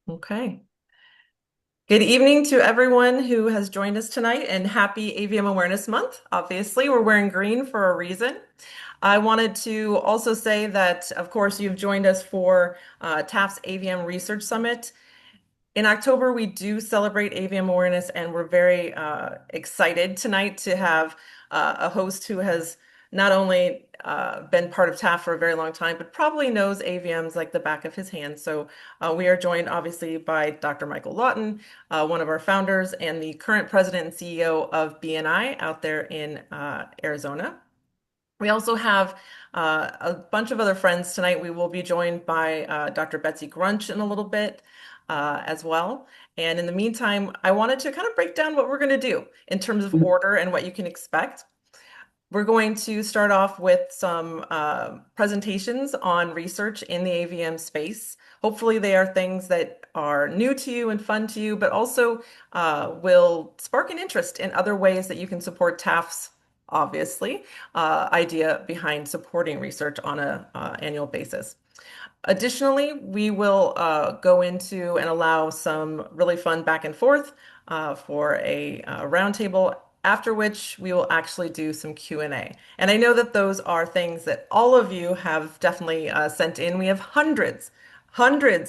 Okay. Good evening to everyone who has joined us tonight, and happy AVM Awareness Month. Obviously, we're wearing green for a reason. I wanted to also say that, of course, you've joined us for TAAF's AVM Research Summit. In October, we do celebrate AVM awareness, and we're very excited tonight to have a host who has not only been part of TAAF for a very long time, but probably knows AVMs like the back of his hand. So we are joined obviously by Dr. Michael Lawton, one of our founders and the current president and CEO of BNI out there in Arizona. We also have a bunch of other friends tonight. We will be joined by Dr. Betsy Grunch in a little bit as well. And in the meantime, I wanted to kind of break down what we're going to do in terms of order and what you can expect. We're going to start off with some presentations on research in the AVM space. Hopefully, they are things that are new to you and fun to you, but also will spark an interest in other ways that you can support TAAF's, obviously, idea behind supporting research on an annual basis. Additionally, we will go into and allow some really fun back and forth for a roundtable, after which we will actually do some Q&A. And I know that those are things that all of you have definitely sent in. We have hundreds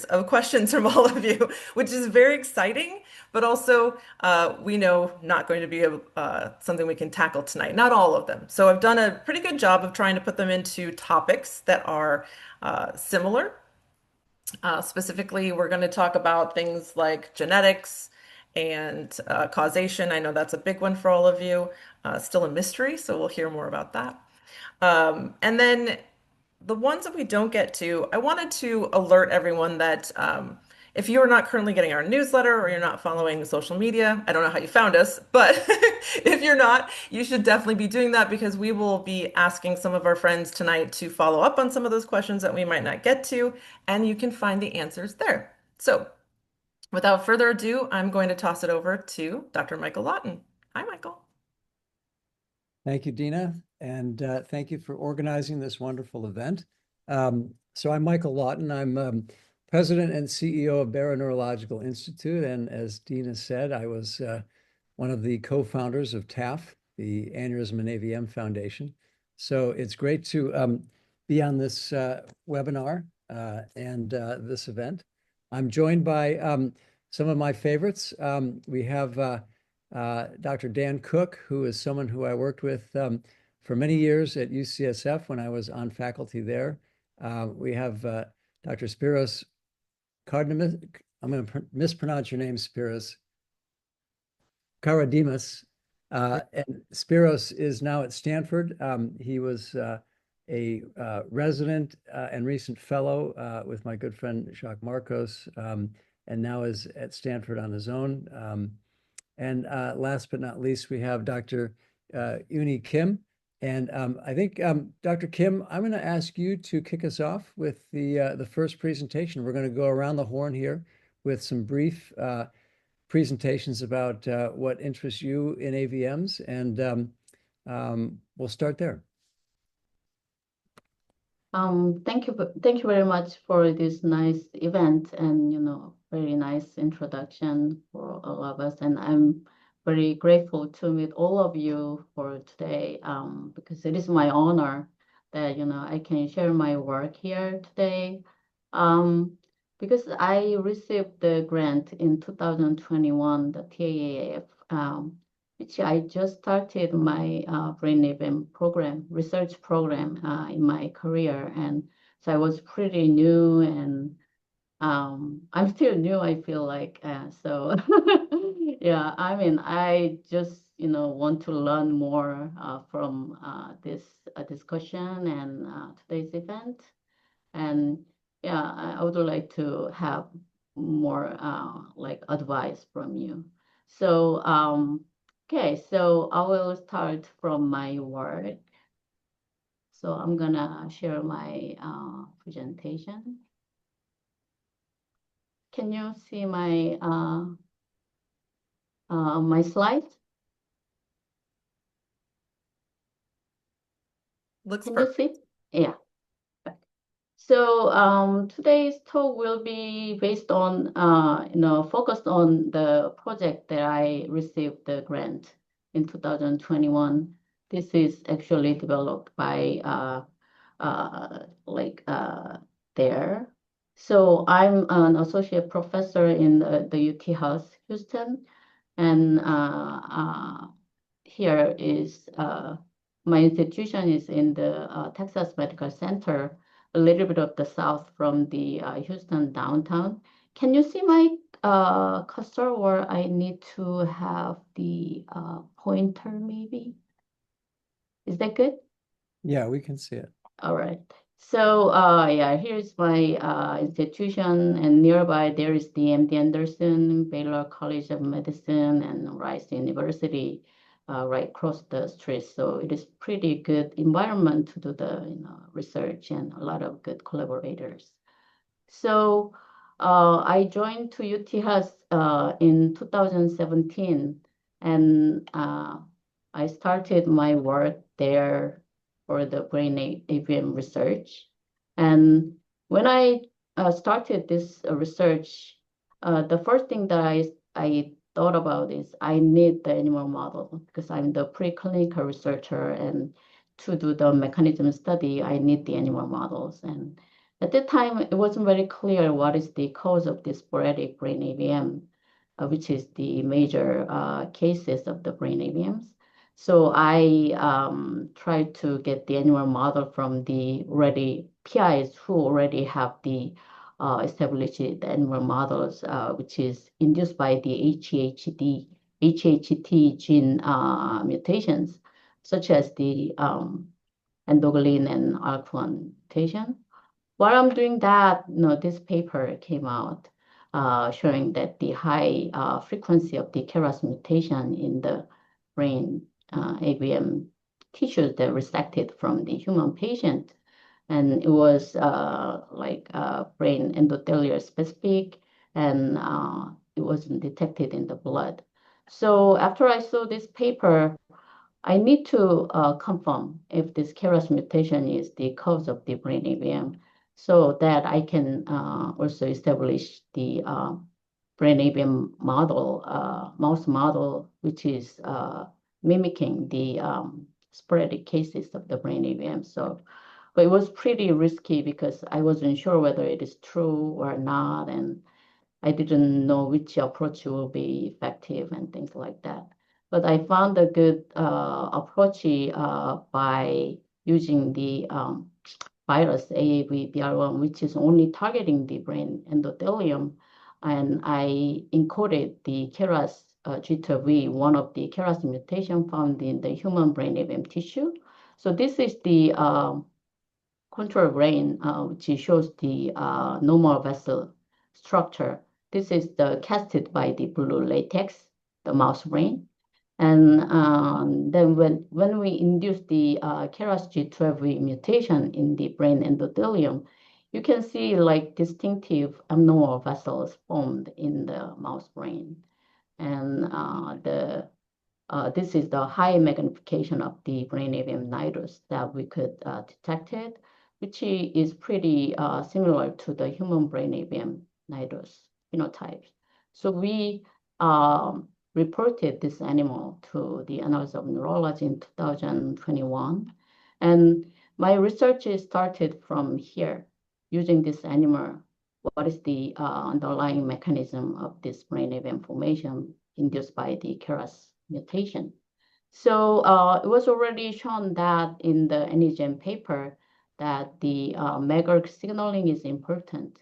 of questions from all of you, which is very exciting, but also we know not going to be something we can tackle tonight, not all of them. So I've done a pretty good job of trying to put them into topics that are similar. Specifically, we're going to talk about things like genetics and causation. I know that's a big one for all of you. Still a mystery, so we'll hear more about that. And then the ones that we don't get to, I wanted to alert everyone that if you are not currently getting our newsletter or you're not following social media, I don't know how you found us, but if you're not, you should definitely be doing that because we will be asking some of our friends tonight to follow up on some of those questions that we might not get to, and you can find the answers there. So without further ado, I'm going to toss it over to Dr. Michael Lawton. Hi, Michael. Thank you, Dina, and thank you for organizing this wonderful event. So I'm Michael Lawton. I'm President and CEO of Barrow Neurological Institute, and as Dina said, I was one of the co-founders of TAAF, the Aneurysm and AVM Foundation. So it's great to be on this webinar and this event. I'm joined by some of my favorites. We have Dr. Dan Cook, who is someone who I worked with for many years at UCSF when I was on faculty there. We have Dr. Spiros Kardimas. I'm going to mispronounce your name, Spiros Karadimas. And Spiros is now at Stanford. He was a resident and recent fellow with my good friend Jacques Marcos, and now is at Stanford on his own. And last but not least, we have Dr. Uni Kim. And I think, Dr. Kim, I'm going to ask you to kick us off with the first presentation. We're going to go around the horn here with some brief presentations about what interests you in AVMs, and we'll start there. Thank you very much for this nice event and very nice introduction for all of us. And I'm very grateful to meet all of you for today because it is my honor that I can share my work here today. Because I received the grant in 2021, the TAAF, which I just started my brain AVM program, research program in my career. And so I was pretty new and I'm still new, I feel like. So yeah, I mean, I just, want to learn more from this discussion and today's event. And yeah, I would like to have more like advice from you. So, okay, so I will start from my work. So I'm gonna share my presentation. Can you see my my slides? Looks Can perfect. you see? Yeah. So today's talk will be based on, focused on the project that I received the grant in 2021. This is actually developed by there. So I'm an associate professor in the UT House, Houston, and here is my institution is in the Texas Medical Center, a little bit of the south from the Houston downtown. Can you see my cursor, or I need to have the pointer maybe? Is that good? Yeah, we can see it. All right. So yeah, here's my institution, and nearby there is the MD Anderson, Baylor College of Medicine, and Rice University right across the street. So it is pretty good environment to do the research and a lot of good collaborators. So I joined to UT Health in 2017, and I started my work there for the brain AVM research. And when I started this research, the first thing that I thought about is I need the animal model because I'm the preclinical researcher, and to do the mechanism study, I need the animal models. And at that time, it wasn't very clear what is the cause of this sporadic brain AVM, which is the major cases of the brain AVMs. So I tried to get the animal model from the already PIs who already have the established the animal models, which is induced by the HHT gene mutations, such as the endoglin and ALK1 mutation. While I'm doing that, this paper came out showing that the high frequency of the KRAS mutation in the brain AVM tissues that resected from the human patient, and it was brain endothelial specific, and it wasn't detected in the blood. So after I saw this paper, I need to confirm if this KRAS mutation is the cause of the brain AVM, so that I can also establish the brain AVM model, mouse model, which is mimicking the sporadic cases of the brain AVM. So, but it was pretty risky because I wasn't sure whether it is true or not, and I didn't know which approach will be effective and things like that. But I found a good approach by using the virus AAV-BR1, which is only targeting the brain endothelium. And I encoded the KRAS G12V, one of the KRAS mutation found in the human brain AVM tissue. So this is the control brain, which shows the normal vessel structure. This is the casted by the blue latex, the mouse brain. And then when we induce the KRAS G12V mutation in the brain endothelium, you can see like distinctive abnormal vessels formed in the mouse brain. And this is the high magnification of the brain AVM nidus that we could detect it, which is pretty similar to the human brain AVM nidus phenotypes. So we reported this animal to the Annals of Neurology in 2021. And my research started from here, using this animal. What is the underlying mechanism of this brain AVM formation induced by the KRAS mutation? So it was already shown that in the Aneurysm paper that the MEGERG signaling is important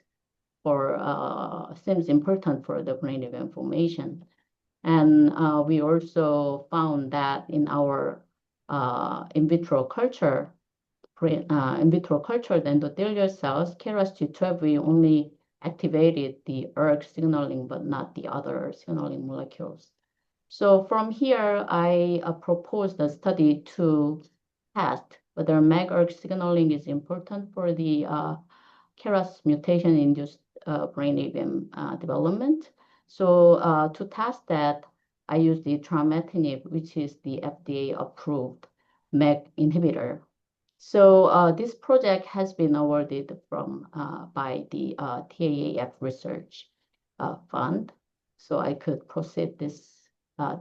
seems important for the brain AVM formation. And we also found that in our in vitro culture, the endothelial cells, KRAS G12, only activated the ERK signaling, but not the other signaling molecules. So from here, I proposed a study to test whether MEG-ERK signaling is important for the KRAS mutation-induced brain AVM development. So to test that, I used the trametinib, which is the FDA-approved MEG inhibitor. So this project has been awarded by the TAAF Research Fund, so I could proceed this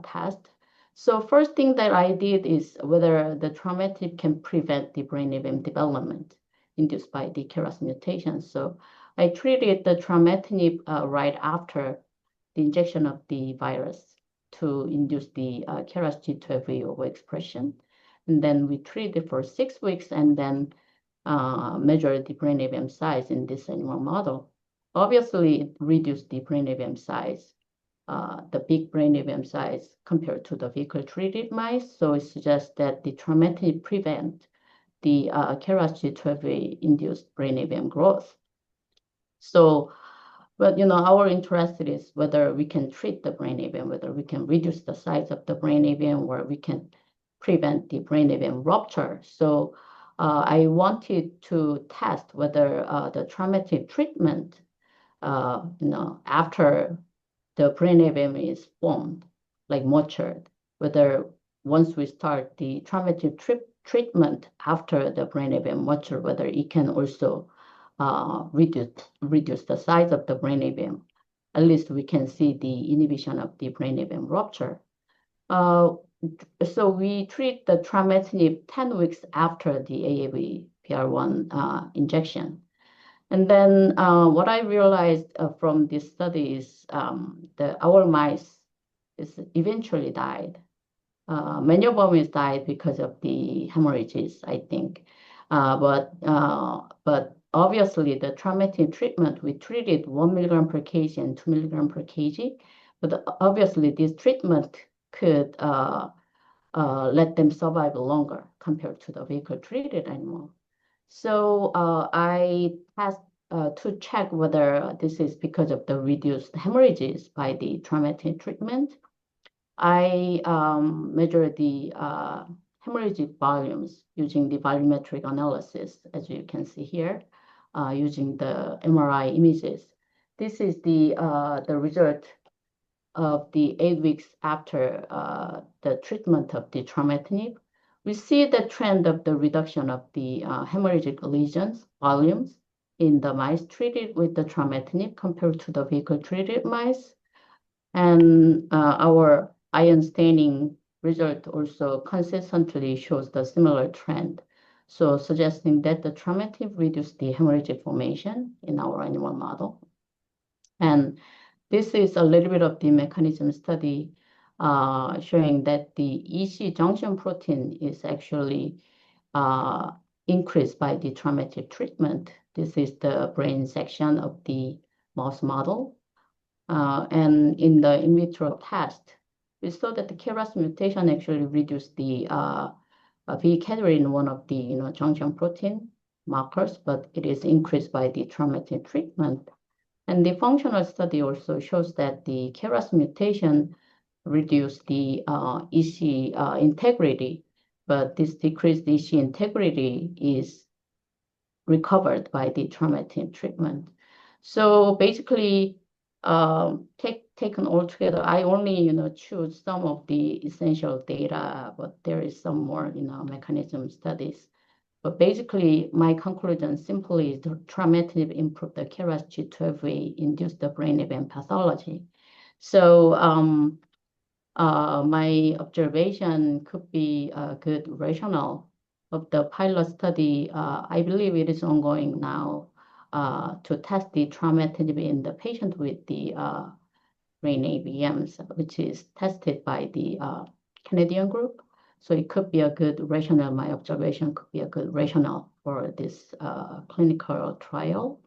test. So first thing that I did is whether the trametinib can prevent the brain AVM development induced by the KRAS mutation. So I treated the trametinib right after the injection of the virus to induce the KRAS G12V overexpression. And then we treated for 6 weeks and then measured the brain AVM size in this animal model. Obviously, it reduced the brain AVM size, the big brain AVM size compared to the vehicle-treated mice. So it suggests that the trametinib prevent the KRAS G12V induced brain AVM growth. So, but our interest is whether we can treat the brain AVM, whether we can reduce the size of the brain AVM, or we can prevent the brain AVM rupture. So I wanted to test whether the trametinib treatment, after the brain AVM is formed, like matured, whether once we start the trametinib treatment after the brain AVM mature, whether it can also reduce the size of the brain AVM. At least we can see the inhibition of the brain AVM rupture. So we treat the trametinib 10 weeks after the AAV-PR1 injection. And then what I realized from this study is our mice eventually died. Many of them died because of the hemorrhages, I think. But obviously, the trametinib treatment, we treated 1 milligram per kg and 2 milligram per kg. But obviously, this treatment could let them survive longer compared to the vehicle-treated animal. So I asked to check whether this is because of the reduced hemorrhages by the trametinib treatment. I measured the hemorrhagic volumes using the volumetric analysis, as you can see here, using the MRI images. This is the result of the 8 weeks after the treatment of the trametinib. We see the trend of the reduction of the hemorrhagic lesions volumes in the mice treated with the trametinib compared to the vehicle-treated mice. And our ion staining result also consistently shows the similar trend. So suggesting that the trametinib reduced the hemorrhagic formation in our animal model. And this is a little bit of the mechanism study showing that the EC junction protein is actually increased by the trametinib treatment. This is the brain section of the mouse model. And in the in vitro test, we saw that the KRAS mutation actually reduced the V-cadherin, one of the junction protein markers, but it is increased by the trametinib treatment. And the functional study also shows that the KRAS mutation reduced the EC integrity, but this decreased EC integrity is recovered by the trametinib treatment. So basically, taken all together, I only choose some of the essential data, but there is some more mechanism studies. But basically, my conclusion simply is the trametinib improved the KRAS G12V, induced the brain AVM pathology. So my observation could be a good rationale of the pilot study. I believe it is ongoing now to test the trametinib in the patient with the brain AVMs, which is tested by the Canadian group. So it could be a good rationale. My observation could be a good rationale for this clinical trial.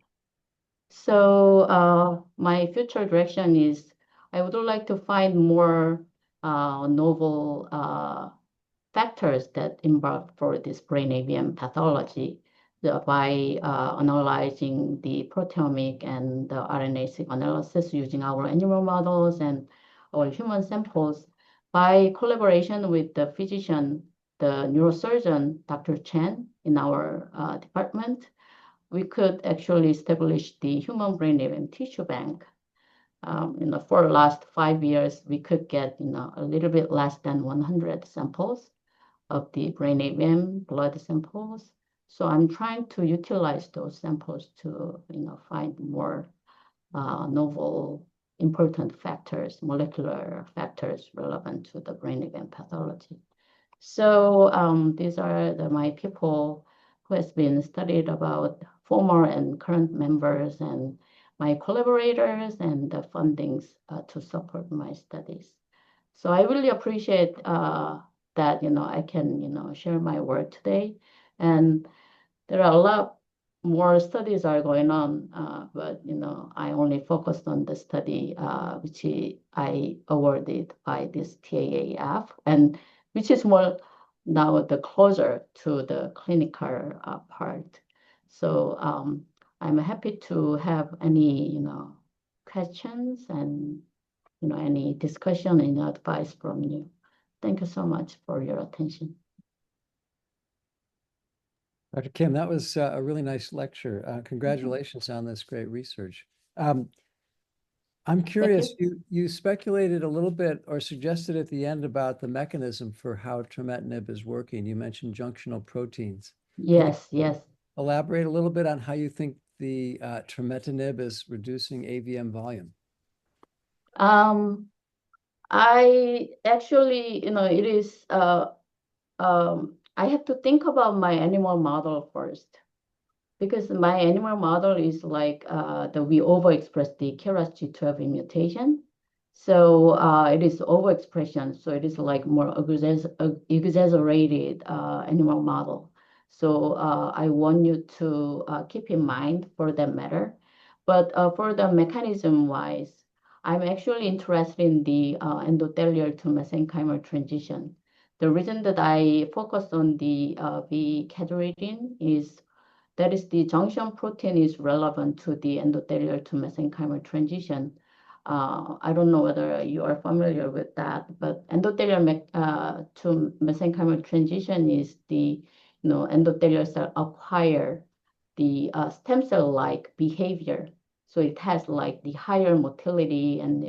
So my future direction is I would like to find more novel factors that involved for this brain AVM pathology by analyzing the proteomic and the RNA-seq analysis using our animal models and our human samples. By collaboration with the physician, the neurosurgeon, Dr. Chen, in our department, we could actually establish the human brain AVM tissue bank. For the last 5 years, we could get a little bit less than 100 samples of the brain AVM blood samples. So I'm trying to utilize those samples to, find more novel important factors, molecular factors relevant to the brain AVM pathology. So these are my people who has been studied about former and current members and my collaborators and the fundings to support my studies. So I really appreciate that, I can, share my work today. And there are a lot more studies are going on, but I only focused on the study which I awarded by this TAAF, and which is more now the closer to the clinical part. So I'm happy to have any questions and any discussion, any advice from you. Thank you so much for your attention. Dr. Kim, that was a really nice lecture. Congratulations on this great research. I'm curious, you speculated a little bit or suggested at the end about the mechanism for how trametinib is working. You mentioned junctional proteins. Yes, yes. Elaborate a little bit on how you think the trametinib is reducing AVM volume. I actually, it is, I have to think about my animal model first, because my animal model is like that we overexpress the KRAS G12 mutation. So it is overexpression. So it is like more exaggerated animal model. So I want you to keep in mind for that matter. But for the mechanism wise, I'm actually interested in the endothelial to mesenchymal transition. The reason that I focused on the V-cadheridin is that is the junction protein is relevant to the endothelial to mesenchymal transition. I don't know whether you are familiar with that, but endothelial to mesenchymal transition is the endothelial cell acquire the stem cell-like behavior. So it has like the higher motility and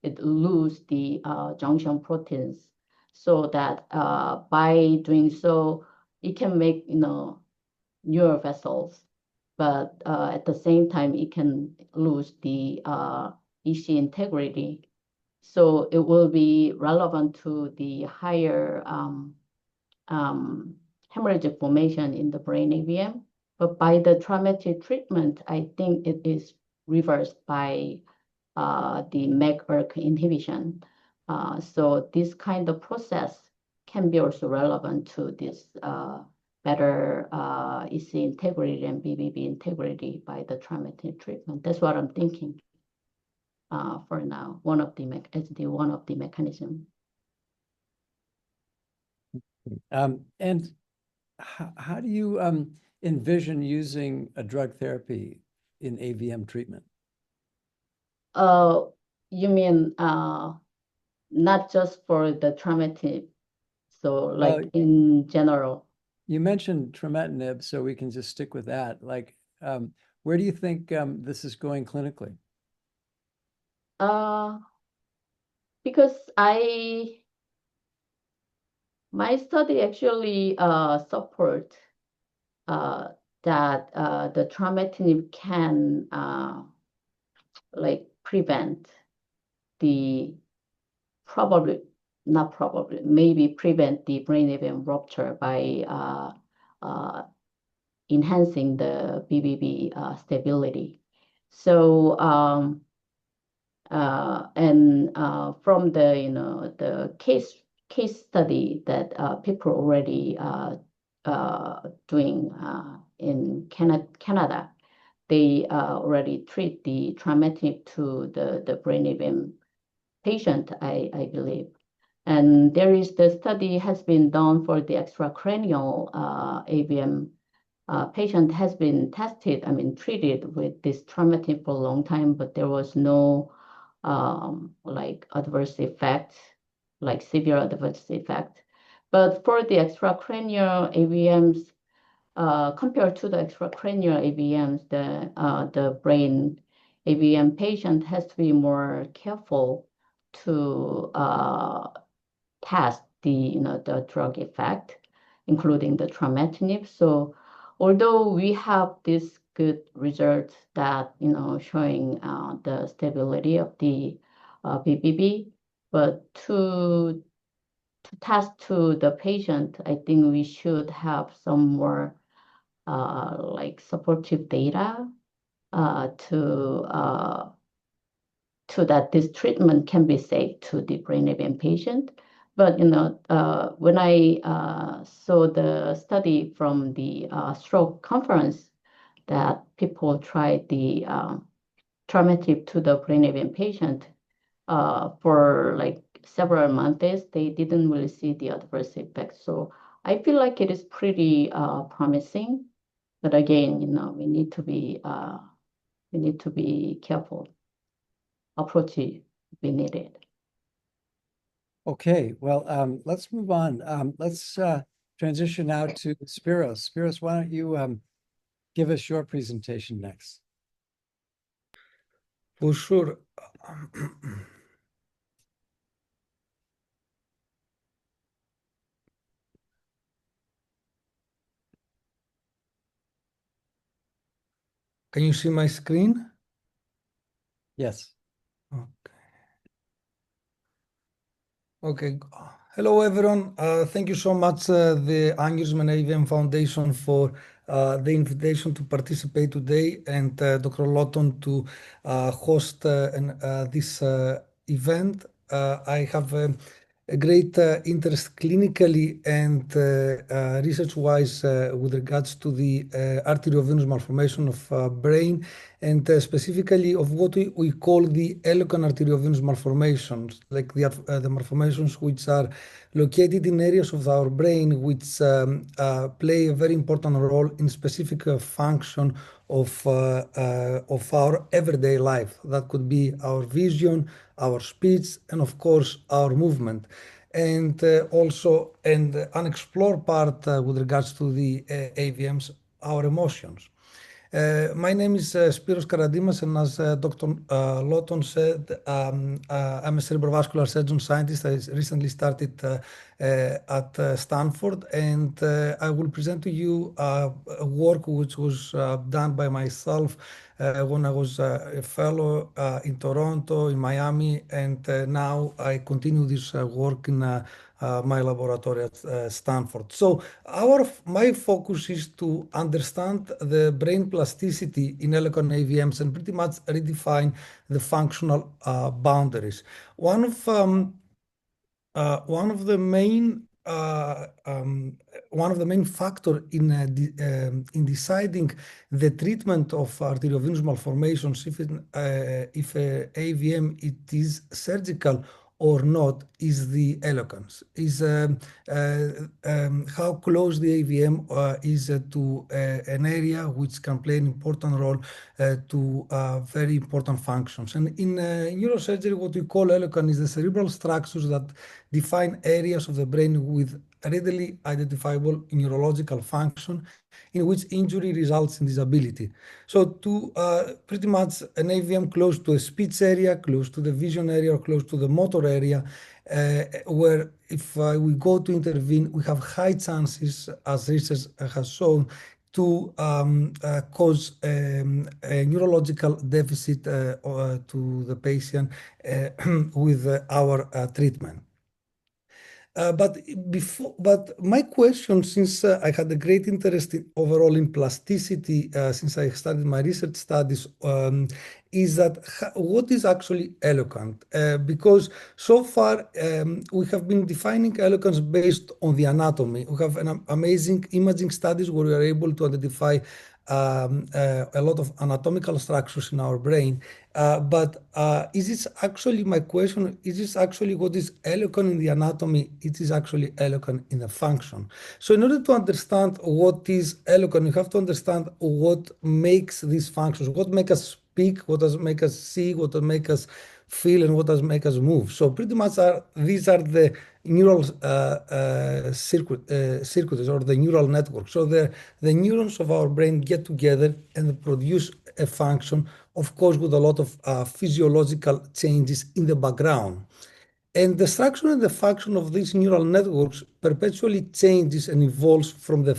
it lose the junction proteins, so that by doing so, it can make newer vessels, but at the same time, it can lose the EC integrity. So it will be relevant to the higher hemorrhagic formation in the brain AVM. But by the traumatic treatment, I think it is reversed by the MEK-ERK inhibition. So this kind of process can be also relevant to this better EC integrity and BBB integrity by the traumatic treatment. That's what I'm thinking for now. One of the mechanism. And how do you envision using a drug therapy in AVM treatment? You mean not just for the traumatic, so like in general? You mentioned trametinib, so we can just stick with that. Like, where do you think this is going clinically? Because my study actually support that the trametinib can like prevent the maybe prevent the brain AVM rupture by enhancing the BBB stability. So from the the case study that people already doing in Canada, they already treat the trametinib to the brain AVM patient, I believe. And there is the study has been done for the extracranial AVM patient has been tested, treated with this trametinib for a long time, but there was no like adverse effect, like severe adverse effect. But for the extracranial AVMs, compared to the extracranial AVMs, the brain AVM patient has to be more careful to test the the drug effect. including the trametinib. So although we have this good results that, showing the stability of the BBB, but to test to the patient, I think we should have some more like supportive data to that this treatment can be safe to the brain AVM patient. But when I saw the study from the stroke conference that people tried the traumatic to the brain AVM patient for like several months, they didn't really see the adverse effects. So I feel like it is pretty promising. But again, we need to be careful. Approach be needed. Okay, well, let's move on. Let's transition now to Spiros. Spiros, why don't you give us your presentation next? For sure. Can you see my screen? Yes. Okay. Okay. Hello, everyone. Thank you so much, the Aneurysm and AVM Foundation, for the invitation to participate today, and Dr. Lawton to host this event. I have a great interest clinically and research-wise with regards to the arteriovenous malformation of brain, and specifically of what we call the eloquent arteriovenous malformations, like the malformations which are located in areas of our brain which play a very important role in specific function of our everyday life. That could be our vision, our speech, and of course our movement. And also an unexplored part with regards to the AVMs, our emotions. My name is Spiros Karadimas, and as Dr. Lawton said, I'm a cerebrovascular surgeon scientist. I recently started at Stanford, and I will present to you a work which was done by myself when I was a fellow in Toronto, in Miami, and now I continue this work in my laboratory at Stanford. So my focus is to understand the brain plasticity in eloquent AVMs and pretty much redefine the functional boundaries. One of the main factor in deciding the treatment of arteriovenous malformations, if AVM it is surgical or not, is the eloquence, is how close the AVM is to an area which can play an important role to very important functions. And in neurosurgery, what we call eloquent is the cerebral structures that define areas of the brain with readily identifiable neurological function in which injury results in disability. So to pretty much an AVM close to a speech area, close to the vision area, or close to the motor area, where if we go to intervene, we have high chances, as research has shown, to cause a neurological deficit to the patient with our treatment. But my question, since I had a great interest overall in plasticity, since I started my research studies, is that what is actually eloquent? Because so far we have been defining eloquence based on the anatomy. We have an amazing imaging studies where we are able to identify a lot of anatomical structures in our brain. But is this actually, my question, is this actually what is eloquent in the anatomy? It is actually eloquent in the function. So in order to understand what is eloquent, you have to understand what makes these functions, what makes us speak, what does make us see, what does make us feel, and what does make us move. So pretty much these are the neural circuits or the neural network. So the neurons of our brain get together and produce a function, of course, with a lot of physiological changes in the background. And the structure and the function of these neural networks perpetually changes and evolves from the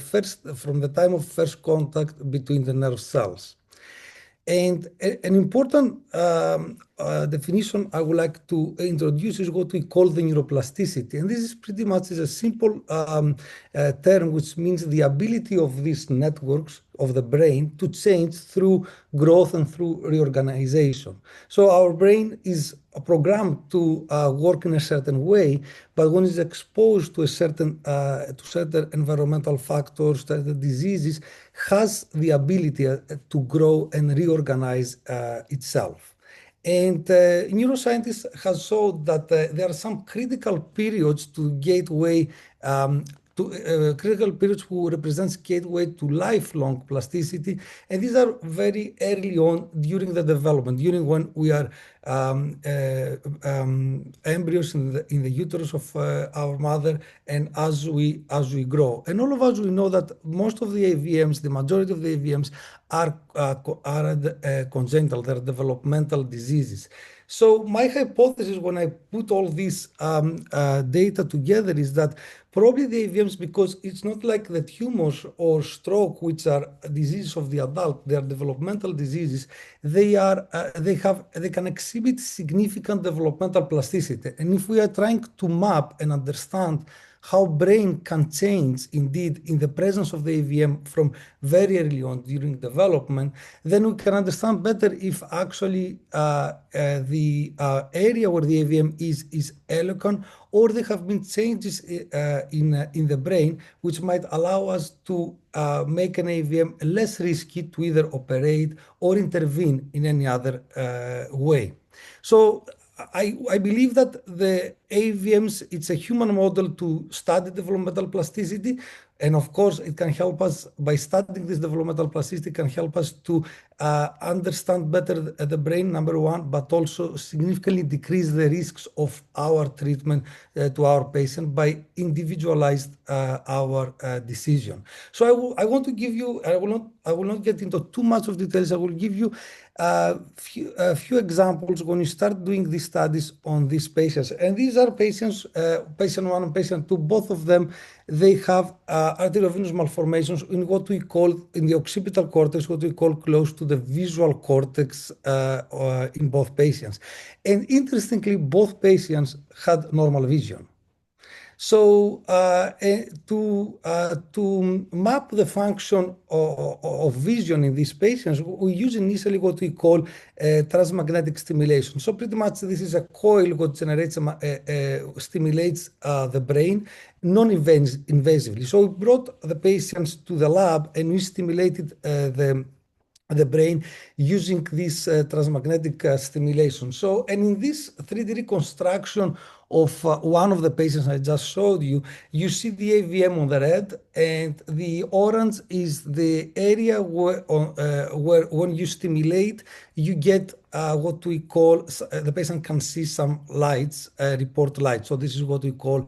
time of first contact between the nerve cells. And an important definition I would like to introduce is what we call the neuroplasticity. And this is pretty much a simple term, which means the ability of these networks of the brain to change through growth and through reorganization. So our brain is programmed to work in a certain way, but when it's exposed to certain environmental factors, certain diseases, has the ability to grow and reorganize itself. And neuroscientists have shown that there are some critical periods to gateway critical periods who represents gateway to lifelong plasticity, and these are very early on during the development, during when we are embryos in the uterus of our mother, and as we grow. And all of us, we know that most of the AVMs, the majority of the AVMs are congenital, they're developmental diseases. So my hypothesis when I put all this data together is that probably the AVMs, because it's not like the tumors or stroke, which are diseases of the adult, they are developmental diseases. They can exhibit significant developmental plasticity. And if we are trying to map and understand how brain can change indeed in the presence of the AVM from very early on during development, then we can understand better if actually the area where the AVM is eloquent, or there have been changes in the brain which might allow us to make an AVM less risky to either operate or intervene in any other way. So I believe that the AVMs, it's a human model to study developmental plasticity. And of course, it can help us by studying this developmental plasticity, can help us to understand better the brain, number one, but also significantly decrease the risks of our treatment to our patient by individualized our decision. So I want to give you, I will not get into too much of details. I will give you a few examples when you start doing these studies on these patients. And these are patients, patient one and patient two, both of them, they have arteriovenous malformations in what we call, in the occipital cortex, what we call close to the visual cortex in both patients. And interestingly, both patients had normal vision. So to map the function of vision in these patients, we use initially what we call transmagnetic stimulation. So pretty much this is a coil what generates, stimulates the brain non-invasively. So we brought the patients to the lab and we stimulated the brain using this transmagnetic stimulation. So, and in this 3D reconstruction of one of the patients I just showed you, you see the AVM on the red, and the orange is the area where when you stimulate, you get what we call, the patient can see some lights, report lights. So this is what we call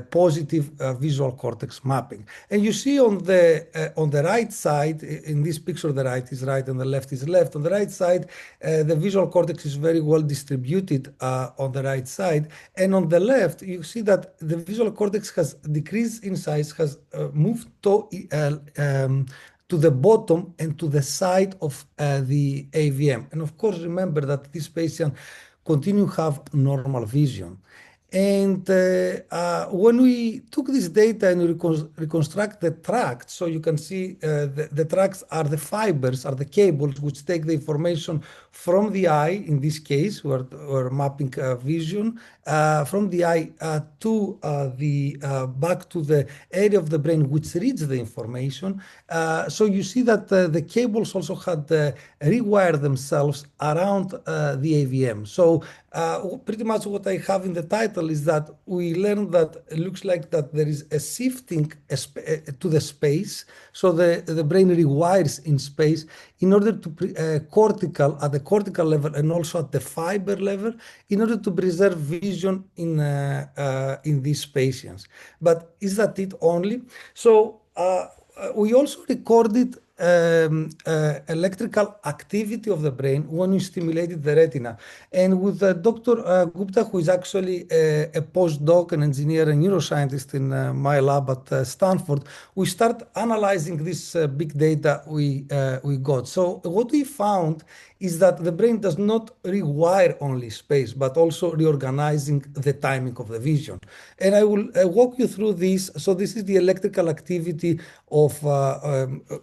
positive visual cortex mapping. And you see on the right side, in this picture, the right is right and the left is left. On the right side, the visual cortex is very well distributed on the right side. And on the left, you see that the visual cortex has decreased in size, has moved to the bottom and to the side of the AVM. And of course, remember that this patient continue to have normal vision. And when we took this data and reconstruct the tracts, so you can see the tracts are the fibers, are the cables which take the information from the eye, in this case, we're mapping vision, from the eye to the back to the area of the brain which reads the information. So you see that the cables also had rewired themselves around the AVM. So pretty much what I have in the title is that we learned that it looks like that there is a shifting to the space. So the brain rewires in space in order to cortical, at the cortical level and also at the fiber level, in order to preserve vision in these patients. But is that it only? So we also recorded electrical activity of the brain when you stimulated the retina. And with Dr. Gupta, who is actually a postdoc, an engineer, a neuroscientist in my lab at Stanford, we start analyzing this big data we got. So what we found is that the brain does not rewire only space, but also reorganizing the timing of the vision. And I will walk you through this. So this is the electrical activity of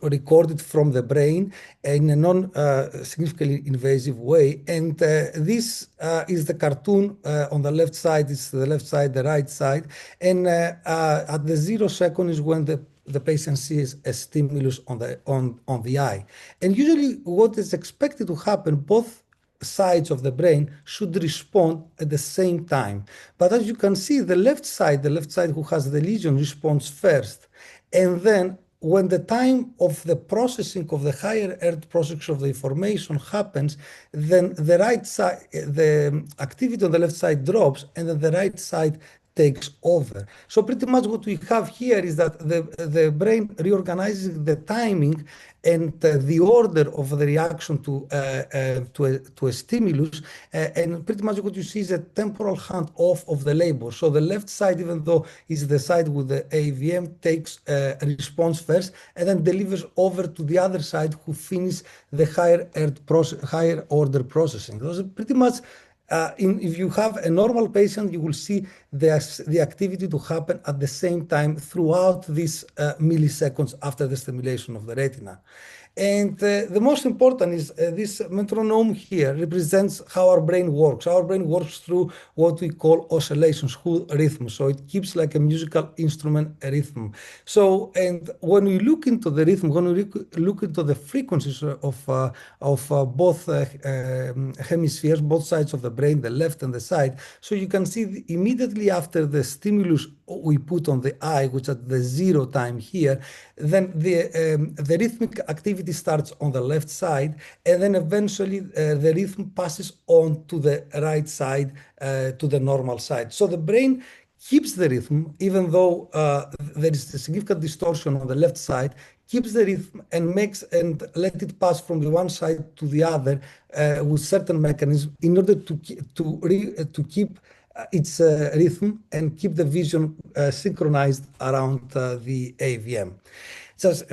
recorded from the brain in a non-significantly invasive way. And this is the cartoon on the left side. It's the left side, the right side. And at the 0 second is when the patient sees a stimulus on the eye. And usually what is expected to happen, both sides of the brain should respond at the same time. But as you can see, the left side who has the lesion responds first. And then when the time of the processing of the higher order processing of the information happens, then the right side, the activity on the left side drops, and then the right side takes over. So pretty much what we have here is that the brain reorganizes the timing and the order of the reaction to a stimulus. And pretty much what you see is a temporal handoff of the labor. So the left side, even though is the side with the AVM, takes a response first and then delivers over to the other side who finishes the higher order processing. Those are pretty much if you have a normal patient, you will see the activity to happen at the same time throughout these milliseconds after the stimulation of the retina. And the most important is this metronome here represents how our brain works. Our brain works through what we call oscillations, rhythms. So it keeps like a musical instrument a rhythm. So, and when we look into the rhythm, when we look into the frequencies of both hemispheres, both sides of the brain, the left and the side, so you can see immediately after the stimulus we put on the eye, which at the 0 time here, then the rhythmic activity starts on the left side, and then eventually the rhythm passes on to the right side, to the normal side. So the brain keeps the rhythm, even though there is a significant distortion on the left side, keeps the rhythm and let it pass from the one side to the other with certain mechanisms in order to keep its rhythm and keep the vision synchronized around the AVM. Just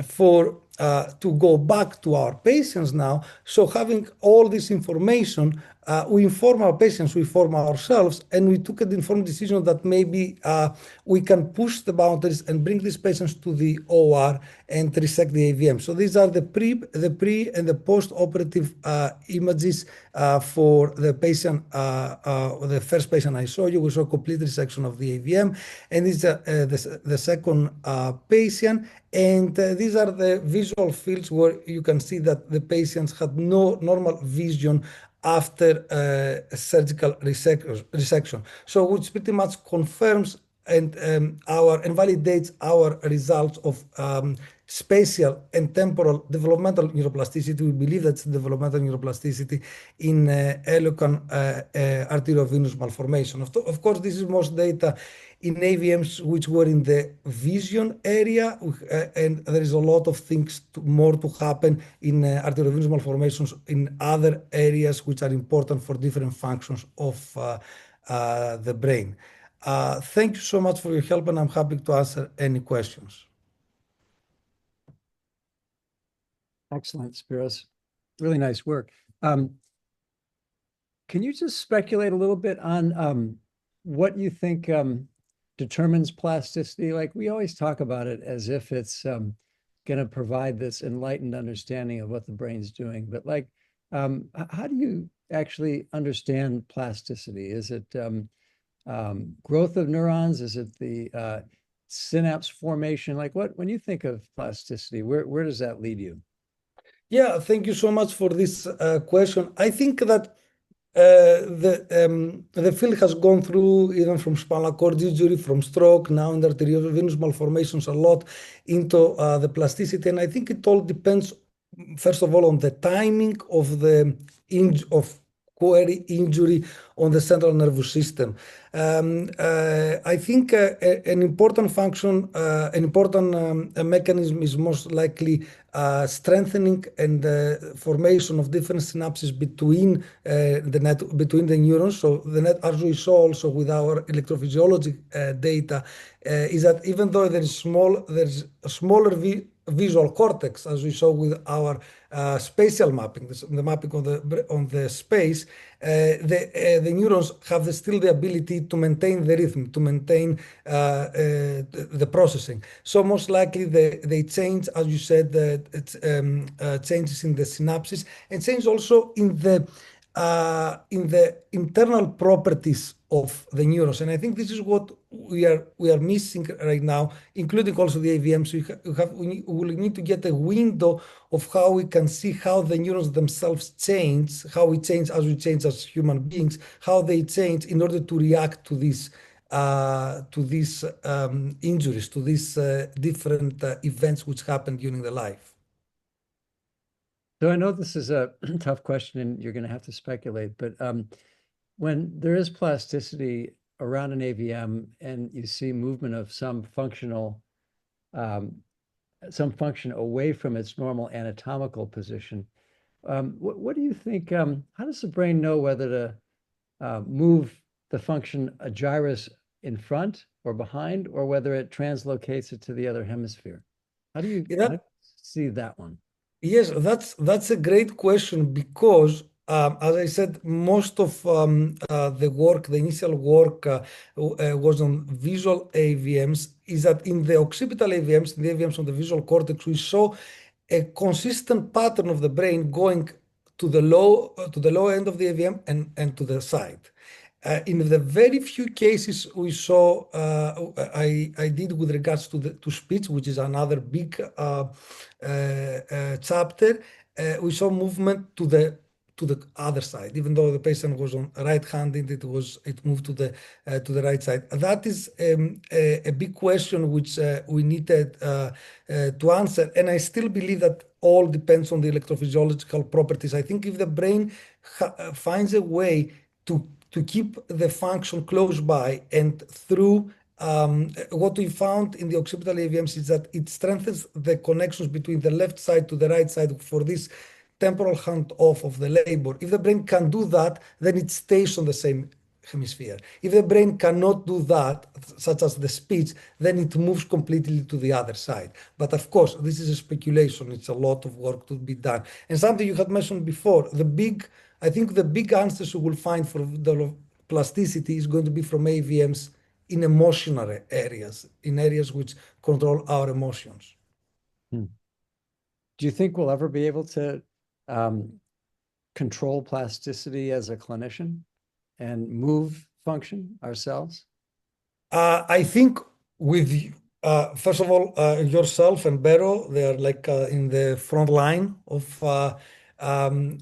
to go back to our patients now, so having all this information, we inform our patients, we inform ourselves, and we took an informed decision that maybe we can push the boundaries and bring these patients to the OR and resect the AVM. So these are the pre and the post-operative images for the patient, the first patient I saw you. We saw complete resection of the AVM, and this is the second patient. And these are the visual fields where you can see that the patients had no normal vision after surgical resection. So which pretty much confirms and validates our results of spatial and temporal developmental neuroplasticity. We believe that's developmental neuroplasticity in eloquent arteriovenous malformation. Of course, this is most data in AVMs which were in the vision area, and there is a lot of things more to happen in arteriovenous malformations in other areas which are important for different functions of the brain. Thank you so much for your help, and I'm happy to answer any questions. Excellent, Spiros. Really nice work. Can you just speculate a little bit on what you think determines plasticity? Like, we always talk about it as if it's going to provide this enlightened understanding of what the brain's doing. But like, how do you actually understand plasticity? Is it growth of neurons? Is it the synapse formation? Like, when you think of plasticity, where does that lead you? Yeah, thank you so much for this question. I think that the field has gone through, even from spinal cord injury, from stroke, now in the arteriovenous malformations, a lot into the plasticity. And I think it all depends, first of all, on the timing of query injury on the central nervous system. I think an important function, an important mechanism is most likely strengthening and formation of different synapses between between the neurons. So the net, as we saw also with our electrophysiology data, is that even though there's a smaller visual cortex, as we saw with our spatial mapping, the mapping on the space, the neurons have still the ability to maintain the rhythm, to maintain the processing. So most likely they change, as you said, changes in the synapses and change also in the internal properties of the neurons. And I think this is what we are missing right now, including also the AVMs. We will need to get a window of how we can see how the neurons themselves change, how we change as we change as human beings, how they change in order to react to these injuries, to these different events which happen during the life. So I know this is a tough question and you're going to have to speculate, but when there is plasticity around an AVM and you see movement of some function away from its normal anatomical position, what do you think? How does the brain know whether to move the function a gyrus in front or behind, or whether it translocates it to the other hemisphere? How do you see that one? Yes, that's a great question because, as I said, most of the work, the initial work, was on visual AVMs. Is that in the occipital AVMs, the AVMs on the visual cortex, we saw a consistent pattern of the brain going to the low end of the AVM and to the side. In the very few cases we saw, I did with regards to speech, which is another big chapter, we saw movement to the other side. Even though the patient was on right-handed, it moved to the right side. That is a big question which we needed to answer, and I still believe that all depends on the electrophysiological properties. I think if the brain finds a way to keep the function close by and through what we found in the occipital AVMs is that it strengthens the connections between the left side to the right side for this temporal handoff of the labor. If the brain can do that, then it stays on the same hemisphere. If the brain cannot do that, such as the speech, then it moves completely to the other side. But of course, this is a speculation. It's a lot of work to be done. And something you had mentioned before, I think the big answers we will find for the plasticity is going to be from AVMs in emotional areas, in areas which control our emotions. Do you think we'll ever be able to control plasticity as a clinician and move function ourselves? I think with first of all, yourself and Bero, they are like in the front line of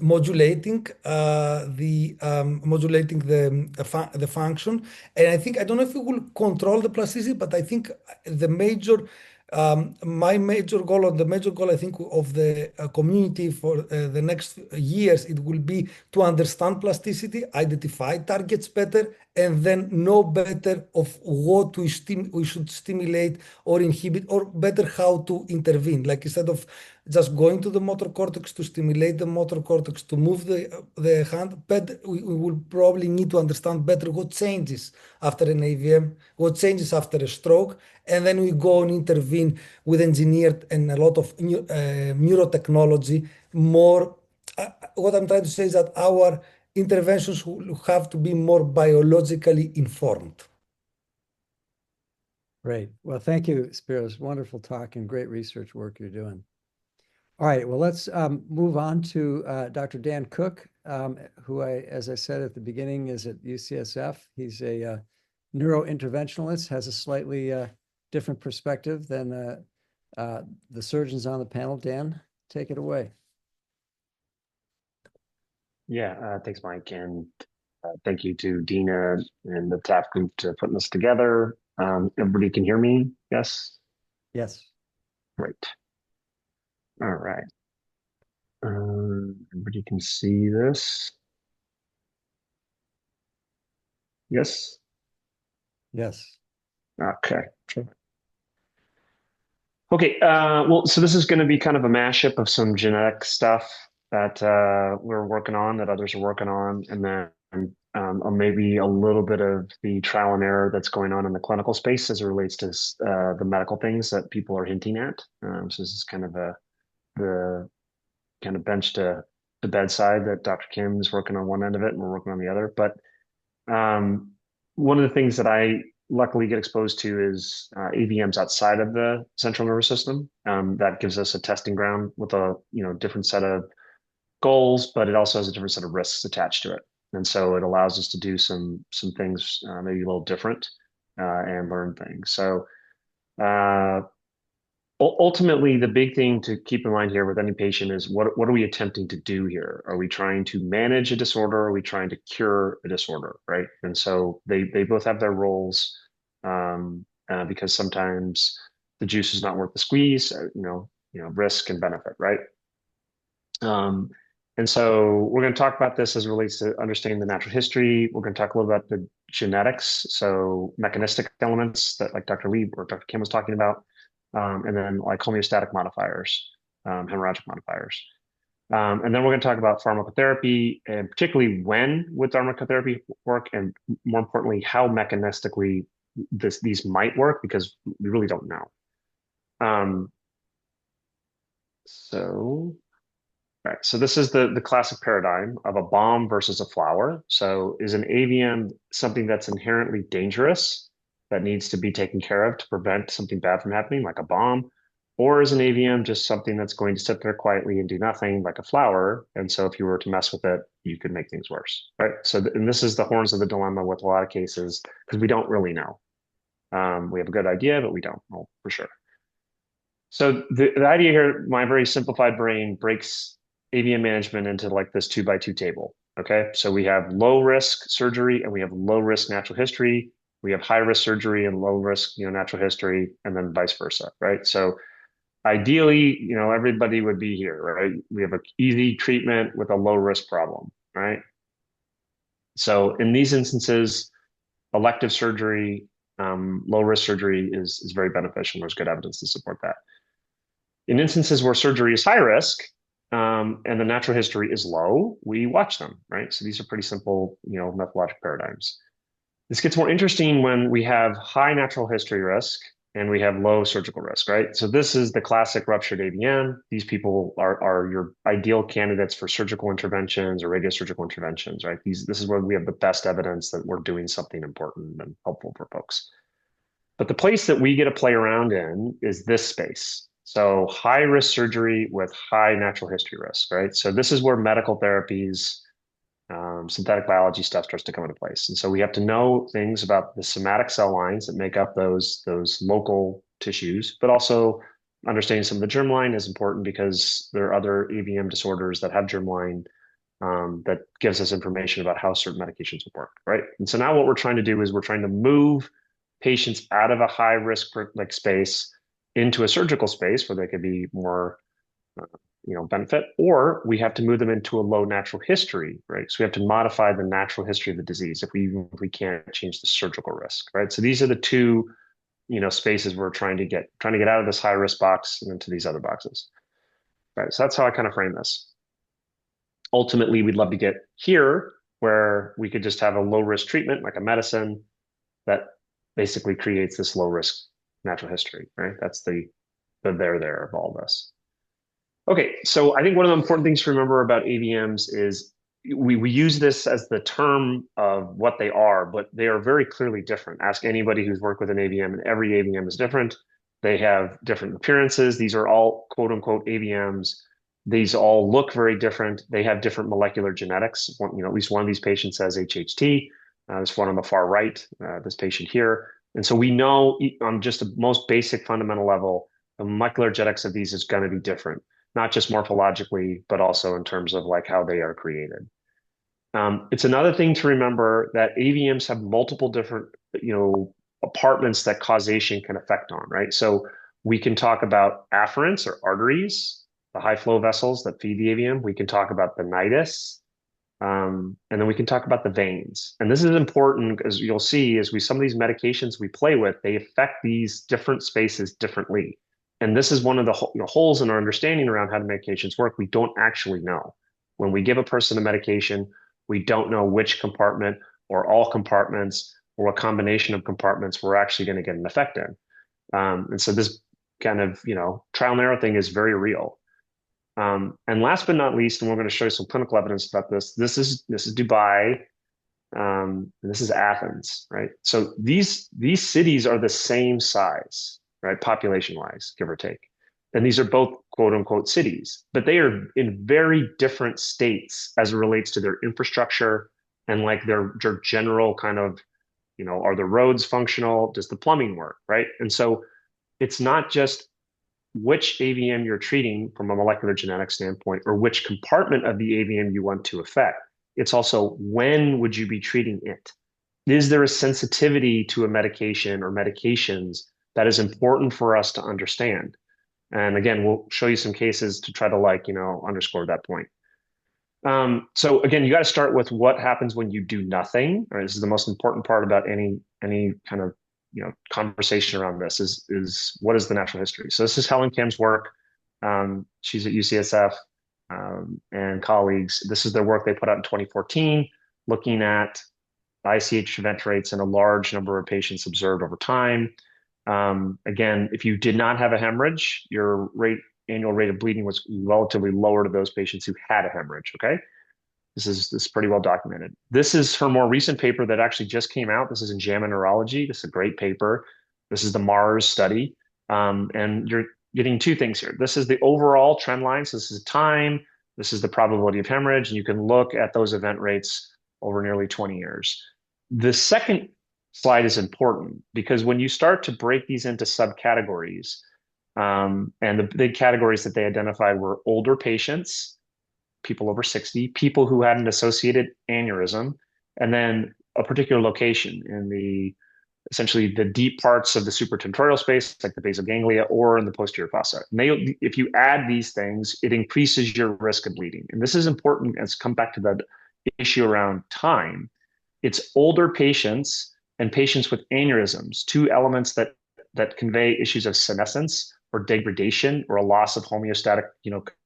modulating the function. And I think I don't know if we will control the plasticity, but I think my major goal, or the major goal, I think, of the community for the next years, it will be to understand plasticity, identify targets better, and then know better of what we should stimulate or inhibit, or better how to intervene. Like instead of just going to the motor cortex to stimulate the motor cortex to move the hand, but we will probably need to understand better what changes after an AVM, what changes after a stroke, and then we go and intervene with engineered and a lot of neurotechnology. More, what I'm trying to say is that our interventions will have to be more biologically informed. Great. Well, thank you, Spiros. Wonderful talk and great research work you're doing. All right, well, let's move on to Dr. Dan Cook, who as I said at the beginning, is at UCSF. He's a neurointerventionalist, has a slightly different perspective than the surgeons on the panel. Dan, take it away. Yeah, thanks, Mike, and thank you to Dina and the TAAF group to putting this together. Everybody can hear me? Yes? Yes. Great. All right. Everybody can see this. Yes. Yes. Okay. Sure. Okay. Well, so this is going to be kind of a mashup of some genetic stuff that we're working on, that others are working on, and then maybe a little bit of the trial and error that's going on in the clinical space as it relates to the medical things that people are hinting at. So this is kind of the kind of bench to the bedside that Dr. Kim is working on one end of it, and we're working on the other. But um, one of the things that I luckily get exposed to is AVMs outside of the central nervous system. That gives us a testing ground with a different set of goals, but it also has a different set of risks attached to it. And so it allows us to do some things maybe a little different and learn things. So uh, ultimately, the big thing to keep in mind here with any patient is what are we attempting to do here? Are we trying to manage a disorder? Or are we trying to cure a disorder, right? And so they both have their roles because sometimes the juice is not worth the squeeze, risk and benefit, right? Um, and so we're going to talk about this as it relates to understanding the natural history. We're going to talk a little about the genetics, so mechanistic elements that like Dr. Lee or Dr. Kim was talking about, and then like homeostatic modifiers, hemorrhagic modifiers. And then we're going to talk about pharmacotherapy, and particularly when would pharmacotherapy work, and more importantly, how mechanistically these might work, because we really don't know. So All right, so this is the classic paradigm of a bomb versus a flower. So is an AVM something that's inherently dangerous that needs to be taken care of to prevent something bad from happening, like a bomb? Or is an AVM just something that's going to sit there quietly and do nothing, like a flower? And so if you were to mess with it, you could make things worse, right? So, and this is the horns of the dilemma with a lot of cases, because we don't really know. We have a good idea, but we don't know for sure. So the idea here, my very simplified brain breaks AVM management into like this 2x2 table. Okay. So we have low risk surgery and we have low risk natural history. We have high risk surgery and low risk, natural history, and then vice versa. Right. So ideally, everybody would be here, right? We have an easy treatment with a low risk problem, right? So in these instances, elective surgery, low risk surgery is very beneficial. There's good evidence to support that. In instances where surgery is high risk and the natural history is low, we watch them, right? So these are pretty simple, methodologic paradigms. This gets more interesting when we have high natural history risk and we have low surgical risk, right? So this is the classic ruptured AVM. These people are your ideal candidates for surgical interventions or radiosurgical interventions, right? This is where we have the best evidence that we're doing something important and helpful for folks. But the place that we get to play around in is this space. So high risk surgery with high natural history risk, right? So this is where medical therapies, synthetic biology stuff starts to come into place. And so we have to know things about the somatic cell lines that make up those local tissues, but also understanding some of the germline is important because there are other AVM disorders that have germline that gives us information about how certain medications would work, right? And so now what we're trying to do is we're trying to move patients out of a high risk like space into a surgical space where they could be more benefit, or we have to move them into a low natural history, right? So we have to modify the natural history of the disease if we can't change the surgical risk, right? So these are the two spaces we're trying to get out of this high risk box and into these other boxes, right? So that's how I kind of frame this. Ultimately, we'd love to get here where we could just have a low risk treatment like a medicine that basically creates this low risk natural history, right? That's the there of all this. Okay, so I think one of the important things to remember about AVMs is we use this as the term of what they are, but they are very clearly different. Ask anybody who's worked with an AVM, and every AVM is different. They have different appearances. These are all quote unquote AVMs. These all look very different. They have different molecular genetics. At least one of these patients has HHT. This one on the far right, this patient here. And so we know on just the most basic fundamental level, the molecular genetics of these is going to be different, not just morphologically, but also in terms of like how they are created. It's another thing to remember that AVMs have multiple different, apartments that causation can affect on, right? So we can talk about afferents or arteries, the high flow vessels that feed the AVM. We can talk about the nidus, And then we can talk about the veins. And this is important, as you'll see, as some of these medications we play with, they affect these different spaces differently. And this is one of the holes in our understanding around how the medications work. We don't actually know. When we give a person a medication, we don't know which compartment or all compartments or a combination of compartments we're actually going to get an effect in. And so this kind of, trial and error thing is very real. And last but not least, and we're going to show you some clinical evidence about this. This is Dubai, and this is Athens, right? So these cities are the same size, right, population-wise, give or take. And these are both quote unquote cities, but they are in very different states as it relates to their infrastructure and like their general kind of, are the roads functional? Does the plumbing work, right? And so it's not just which AVM you're treating from a molecular genetic standpoint or which compartment of the AVM you want to affect. It's also when would you be treating it? Is there a sensitivity to a medication or medications that is important for us to understand? And again, we'll show you some cases to try to underscore that point. So again, you got to start with what happens when you do nothing. Right? This is the most important part about any kind of conversation around this is what is the natural history. So this is Helen Kim's work. She's at UCSF and colleagues. This is their work they put out in 2014, looking at ICH event rates in a large number of patients observed over time. Again, if you did not have a hemorrhage, your annual rate of bleeding was relatively lower to those patients who had a hemorrhage. Okay. This is pretty well documented. This is her more recent paper that actually just came out. This is in JAMA Neurology. This is a great paper. This is the MARS study. And you're getting two things here. This is the overall trend line. So this is time. This is the probability of hemorrhage. And you can look at those event rates over nearly 20 years. The second slide is important because when you start to break these into subcategories, and the big categories that they identified were older patients, people over 60, people who had an associated aneurysm, and then a particular location in essentially the deep parts of the supratentorial space, like the basal ganglia or in the posterior fossa. And if you add these things, it increases your risk of bleeding. And this is important as come back to the issue around time. It's older patients and patients with aneurysms, two elements that convey issues of senescence or degradation or a loss of homeostatic,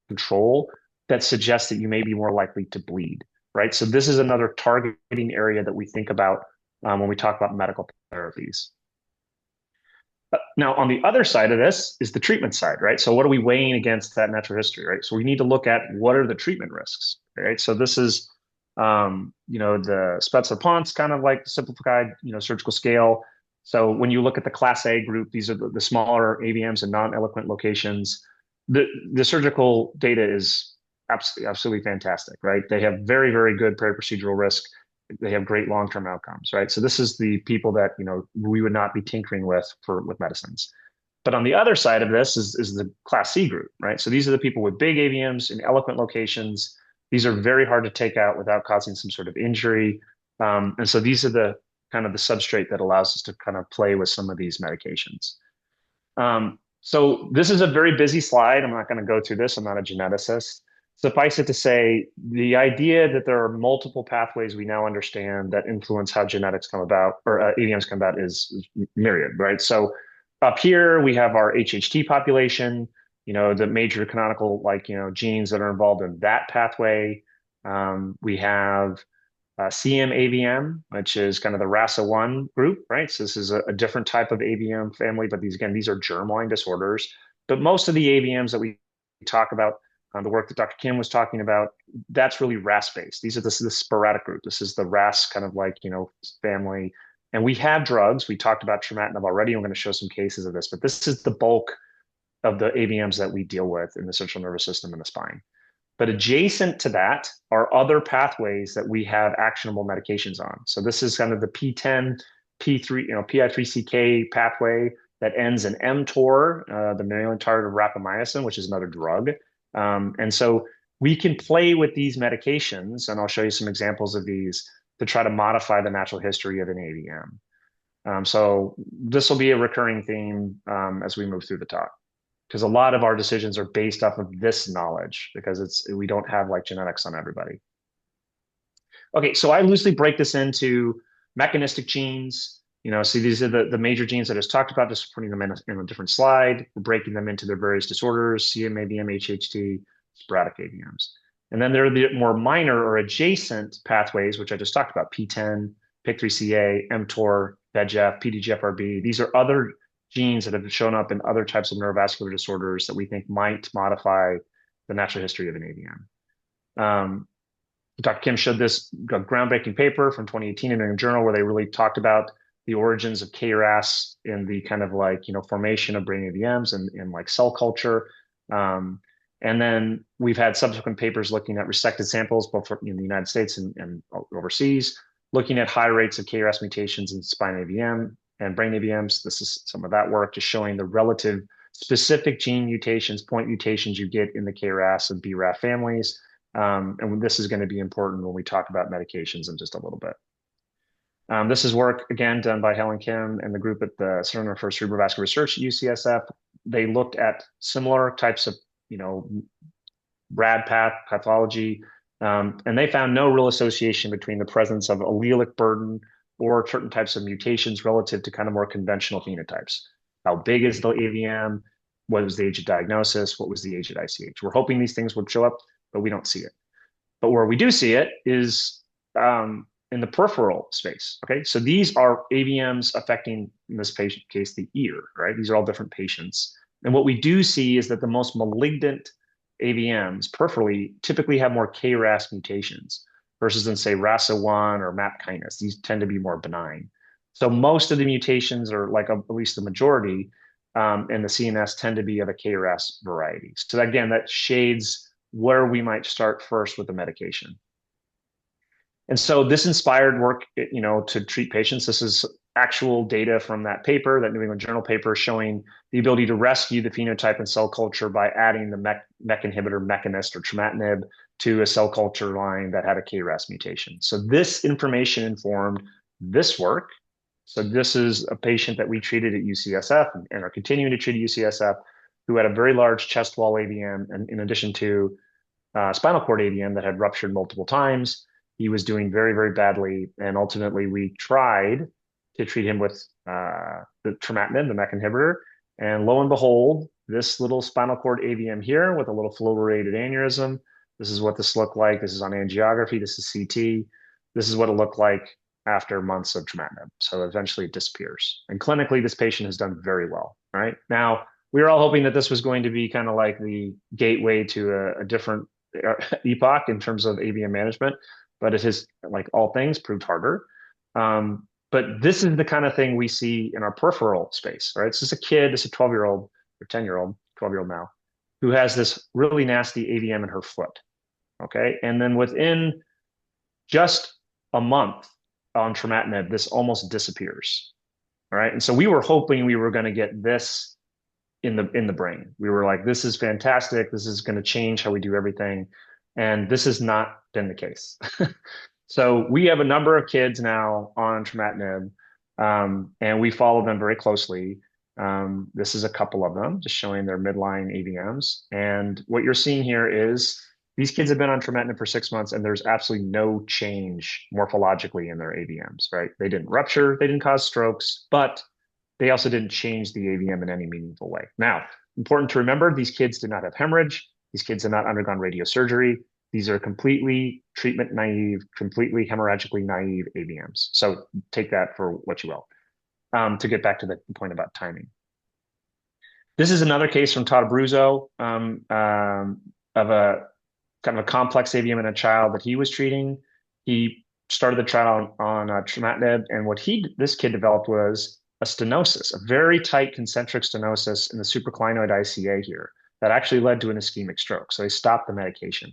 control that suggests that you may be more likely to bleed, right? So this is another targeting area that we think about when we talk about medical therapies. Now, on the other side of this is the treatment side, right? So what are we weighing against that natural history, right? So we need to look at what are the treatment risks, right? So this is, the Spezza-Ponce kind of like simplified, surgical scale. So when you look at the Class A group, these are the smaller AVMs and non-eloquent locations. The surgical data is absolutely fantastic, right? They have very, very good periprocedural risk. They have great long-term outcomes, right? So this is the people that, we would not be tinkering with medicines. But on the other side of this is the Class C group, right? So these are the people with big AVMs in eloquent locations. These are very hard to take out without causing some sort of injury. And so these are the kind of the substrate that allows us to kind of play with some of these medications. So this is a very busy slide. I'm not going to go through this. I'm not a geneticist. Suffice it to say, the idea that there are multiple pathways we now understand that influence how genetics come about or AVMs come about is myriad, right? So up here, we have our HHT population, the major canonical genes that are involved in that pathway. We have CM-AVM, which is kind of the RASA1 group, right? So this is a different type of AVM family, but these are germline disorders. But most of the AVMs that we talk about, the work that Dr. Kim was talking about, that's really RAS-based. This is the sporadic group. This is the RAS kind of family. And we have drugs. We talked about trametinib already. I'm going to show some cases of this, but this is the bulk of the AVMs that we deal with in the central nervous system and the spine. But adjacent to that are other pathways that we have actionable medications on. So this is kind of the P10, P3, PI3CK pathway that ends in mTOR, the mammalian target of rapamycin, which is another drug. And so we can play with these medications, and I'll show you some examples of these to try to modify the natural history of an AVM. So this will be a recurring theme as we move through the talk, because a lot of our decisions are based off of this knowledge because we don't have genetics on everybody. Okay, so I loosely break this into mechanistic genes. So these are the major genes that I just talked about, just putting them in a different slide. We're breaking them into their various disorders, CM, AVM, HHT, sporadic AVMs. And then there are the more minor or adjacent pathways, which I just talked about, PTEN, PIK3CA, mTOR, VEGF, PDGFRB. These are other genes that have shown up in other types of neurovascular disorders that we think might modify the natural history of an AVM. Dr. Kim showed this groundbreaking paper from 2018 in the New England Journal where they really talked about the origins of KRAS in the kind of formation of brain AVMs and like cell culture. And then we've had subsequent papers looking at resected samples, both in the United States and overseas, looking at high rates of KRAS mutations in spine AVM and brain AVMs. This is some of that work, just showing the relative specific gene mutations, point mutations you get in the KRAS and BRAF families. And this is going to be important when we talk about medications in just a little bit. This is work, again, done by Helen Kim and the group at the Center for Cerebrovascular Research at UCSF. They looked at similar types of, RAD pathology, and they found no real association between the presence of allelic burden or certain types of mutations relative to kind of more conventional phenotypes. How big is the AVM? What was the age of diagnosis? What was the age at ICH? We're hoping these things would show up, but we don't see it. But where we do see it is in the peripheral space. Okay, so these are AVMs affecting, in this patient case, the ear, right? These are all different patients. And what we do see is that the most malignant AVMs peripherally typically have more KRAS mutations versus in, say, RASA1 or MAP kinase. These tend to be more benign. So most of the mutations, or like at least the majority in the CNS, tend to be of a KRAS variety. So again, that shades where we might start first with the medication. And so this inspired work, to treat patients. This is actual data from that paper, that New England Journal paper, showing the ability to rescue the phenotype in cell culture by adding the MEK inhibitor mechanism, or trametinib, to a cell culture line that had a KRAS mutation. So this information informed this work. So this is a patient that we treated at UCSF and are continuing to treat at UCSF, who had a very large chest wall AVM, and in addition to spinal cord AVM that had ruptured multiple times. He was doing very, very badly, and ultimately we tried to treat him with the trametinib, the MEK inhibitor, and lo and behold, this little spinal cord AVM here with a little flow-related aneurysm. This is what this looked like. This is on angiography. This is CT. This is what it looked like after months of trametinib. So eventually it disappears. And clinically, this patient has done very well, right? Now, we were all hoping that this was going to be kind of like the gateway to a different epoch in terms of AVM management, but it has, like all things, proved harder. But this is the kind of thing we see in our peripheral space, right? It's just a kid, it's a 12-year-old or 10-year-old, 12-year-old now, who has this really nasty AVM in her foot, okay? And then within just a month on trametinib, this almost disappears, all right? And so we were hoping we were going to get this in the brain. We were like, this is fantastic. This is going to change how we do everything. And this has not been the case. So we have a number of kids now on trametinib, and we follow them very closely. This is a couple of them, just showing their midline AVMs. And what you're seeing here is these kids have been on trametinib for 6 months, and there's absolutely no change morphologically in their AVMs, right? They didn't rupture, they didn't cause strokes, but they also didn't change the AVM in any meaningful way. Now, important to remember, these kids did not have hemorrhage. These kids have not undergone radiosurgery. These are completely treatment naive, completely hemorrhagically naive AVMs. So take that for what you will. To get back to the point about timing. This is another case from Todd Abruzzo of a kind of a complex AVM in a child that he was treating. He started the trial on trametinib, and what this kid developed was a stenosis, a very tight concentric stenosis in the supraclinoid ICA here that actually led to an ischemic stroke. So they stopped the medication.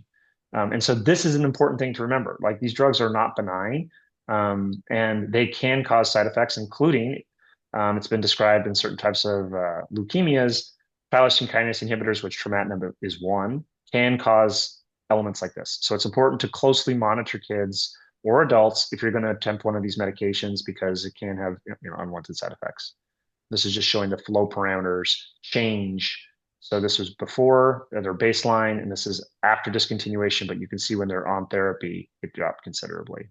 And so this is an important thing to remember. Like, these drugs are not benign, and they can cause side effects, including, it's been described in certain types of leukemias, tyrosine kinase inhibitors, which trametinib is one, can cause elements like this. So it's important to closely monitor kids or adults if you're going to attempt one of these medications, because it can have unwanted side effects. This is just showing the flow parameters change So this was before their baseline, and this is after discontinuation, but you can see when they're on therapy, it dropped considerably.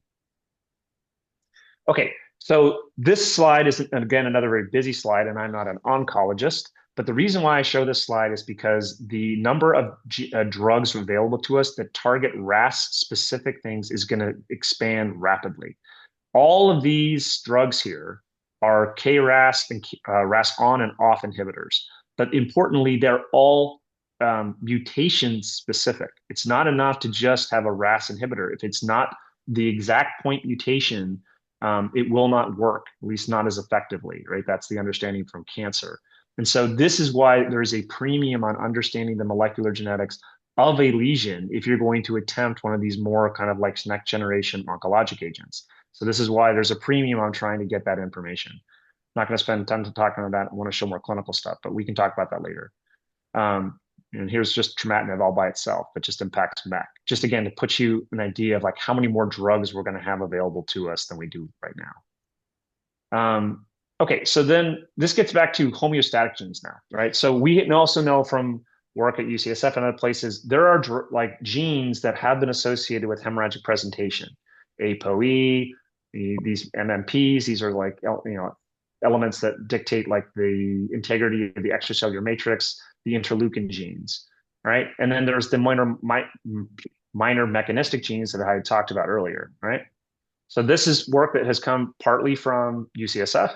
Okay, so this slide is, again, another very busy slide, and I'm not an oncologist, but the reason why I show this slide is because the number of drugs available to us that target RAS-specific things is going to expand rapidly. All of these drugs here are KRAS and RAS on and off inhibitors, but importantly, they're all mutation specific. It's not enough to just have a RAS inhibitor. If it's not the exact point mutation, it will not work, at least not as effectively, right? That's the understanding from cancer. And so this is why there is a premium on understanding the molecular genetics of a lesion if you're going to attempt one of these more kind of like next generation oncologic agents. So this is why there's a premium on trying to get that information. I'm not going to spend time talking about that. I want to show more clinical stuff, but we can talk about that later. And here's just trametinib all by itself, but just impacts MAC. Just again, to put you an idea of like how many more drugs we're going to have available to us than we do right now. Okay, so then this gets back to homeostatic genes now, right? So we also know from work at UCSF and other places, there are like genes that have been associated with hemorrhagic presentation. ApoE, these MMPs, these are like, elements that dictate like the integrity of the extracellular matrix, the interleukin genes, right? And then there's the minor mechanistic genes that I had talked about earlier, right? So this is work that has come partly from UCSF,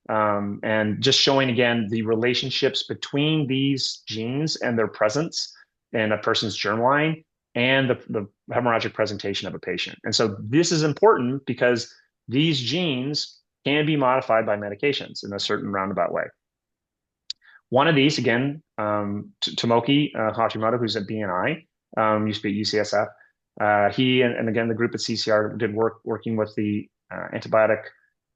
and just showing again the relationships between these genes and their presence in a person's germline and the hemorrhagic presentation of a patient. And so this is important because these genes can be modified by medications in a certain roundabout way. One of these, again, Tomoki Hashimoto, who's at BNI, used to be at UCSF. He and again, the group at CCR did working with the antibiotic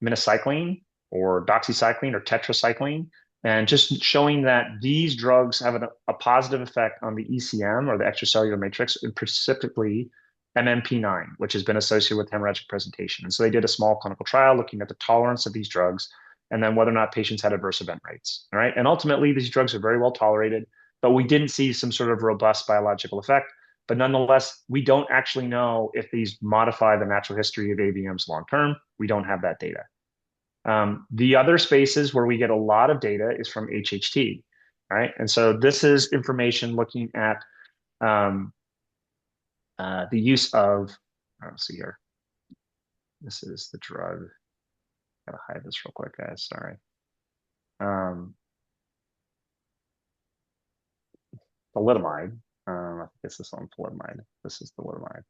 minocycline or doxycycline or tetracycline, and just showing that these drugs have a positive effect on the ECM or the extracellular matrix, and specifically MMP9, which has been associated with hemorrhagic presentation. And so they did a small clinical trial looking at the tolerance of these drugs and then whether or not patients had adverse event rates. All right. And ultimately, these drugs are very well tolerated, but we didn't see some sort of robust biological effect. But nonetheless, we don't actually know if these modify the natural history of AVMs long term. We don't have that data. The other spaces where we get a lot of data is from HHT. Right. And so this is information looking at the use of, let's see here. This is the drug. Gotta hide this real quick, guys. Sorry. Thalidomide. I think it's this one, thalidomide. This is thalidomide.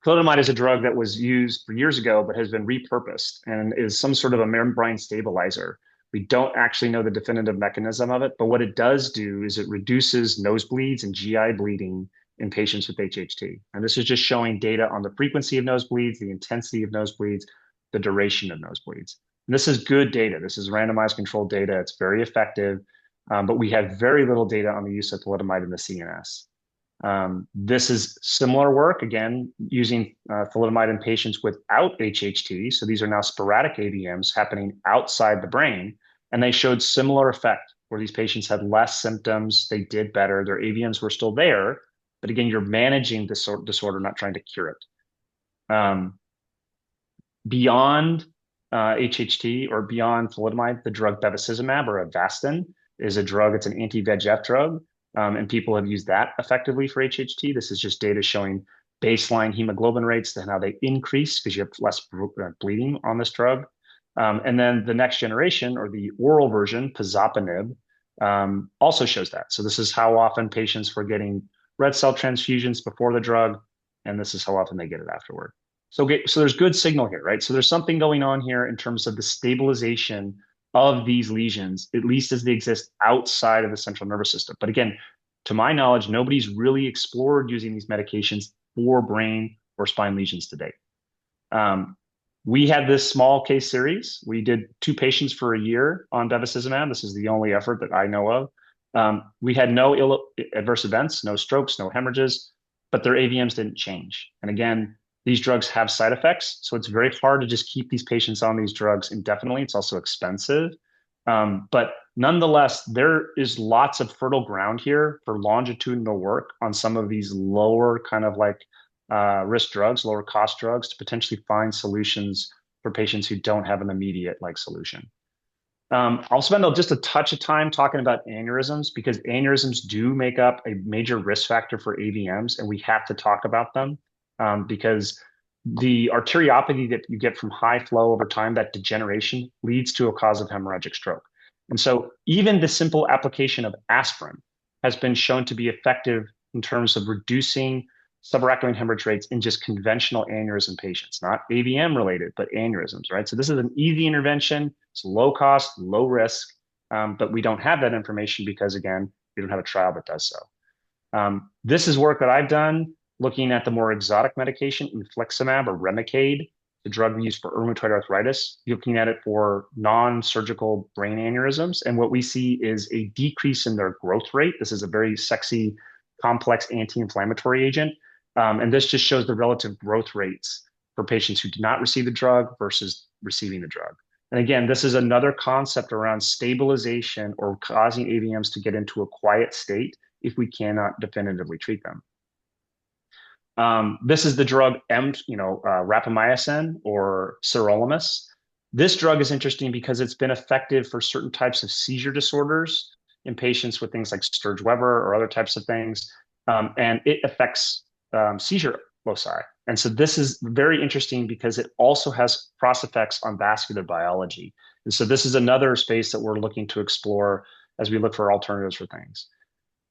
Thalidomide is a drug that was used for years ago, but has been repurposed and is some sort of a membrane stabilizer. We don't actually know the definitive mechanism of it, but what it does do is it reduces nosebleeds and GI bleeding in patients with HHT. And this is just showing data on the frequency of nosebleeds, the intensity of nosebleeds, the duration of nosebleeds. And this is good data. This is randomized controlled data. It's very effective, but we have very little data on the use of thalidomide in the CNS. This is similar work, again, using thalidomide in patients without HHT. So these are now sporadic AVMs happening outside the brain, and they showed similar effect where these patients had less symptoms, they did better, their AVMs were still there, but again, you're managing this disorder, not trying to cure it. Beyond HHT or beyond thalidomide, the drug bevacizumab or Avastin is a drug, it's an anti-VEGF drug, and people have used that effectively for HHT. This is just data showing baseline hemoglobin rates and how they increase because you have less bleeding on this drug. And then the next generation or the oral version, pazopanib, also shows that. So this is how often patients were getting red cell transfusions before the drug, and this is how often they get it afterward. So there's good signal here, right? So there's something going on here in terms of the stabilization of these lesions, at least as they exist outside of the central nervous system. But again, to my knowledge, nobody's really explored using these medications for brain or spine lesions to date. We had this small case series. We did 2 patients for a year on bevacizumab. This is the only effort that I know of. We had no adverse events, no strokes, no hemorrhages, but their AVMs didn't change. And again, these drugs have side effects, so it's very hard to just keep these patients on these drugs indefinitely. It's also expensive, but Nonetheless, there is lots of fertile ground here for longitudinal work on some of these lower kind of like risk drugs, lower cost drugs, to potentially find solutions for patients who don't have an immediate like solution. I'll spend just a touch of time talking about aneurysms, because aneurysms do make up a major risk factor for AVMs, and we have to talk about them because the arteriopathy that you get from high flow over time, that degeneration, leads to a cause of hemorrhagic stroke. And so even the simple application of aspirin has been shown to be effective in terms of reducing subarachnoid hemorrhage rates in just conventional aneurysm patients, not AVM related, but aneurysms, right? So this is an easy intervention. It's low cost, low risk, but we don't have that information because, again, we don't have a trial that does so. This is work that I've done looking at the more exotic medication, infliximab or Remicade, the drug used for rheumatoid arthritis, looking at it for non-surgical brain aneurysms. And what we see is a decrease in their growth rate. This is a very sexy, complex anti-inflammatory agent. And this just shows the relative growth rates for patients who did not receive the drug versus receiving the drug. And again, this is another concept around stabilization or causing AVMs to get into a quiet state if we cannot definitively treat them. This is the drug rapamycin or sirolimus. This drug is interesting because it's been effective for certain types of seizure disorders in patients with things like Sturge-Weber or other types of things, and it affects seizure loci. And so this is very interesting because it also has cross effects on vascular biology. And so this is another space that we're looking to explore as we look for alternatives for things.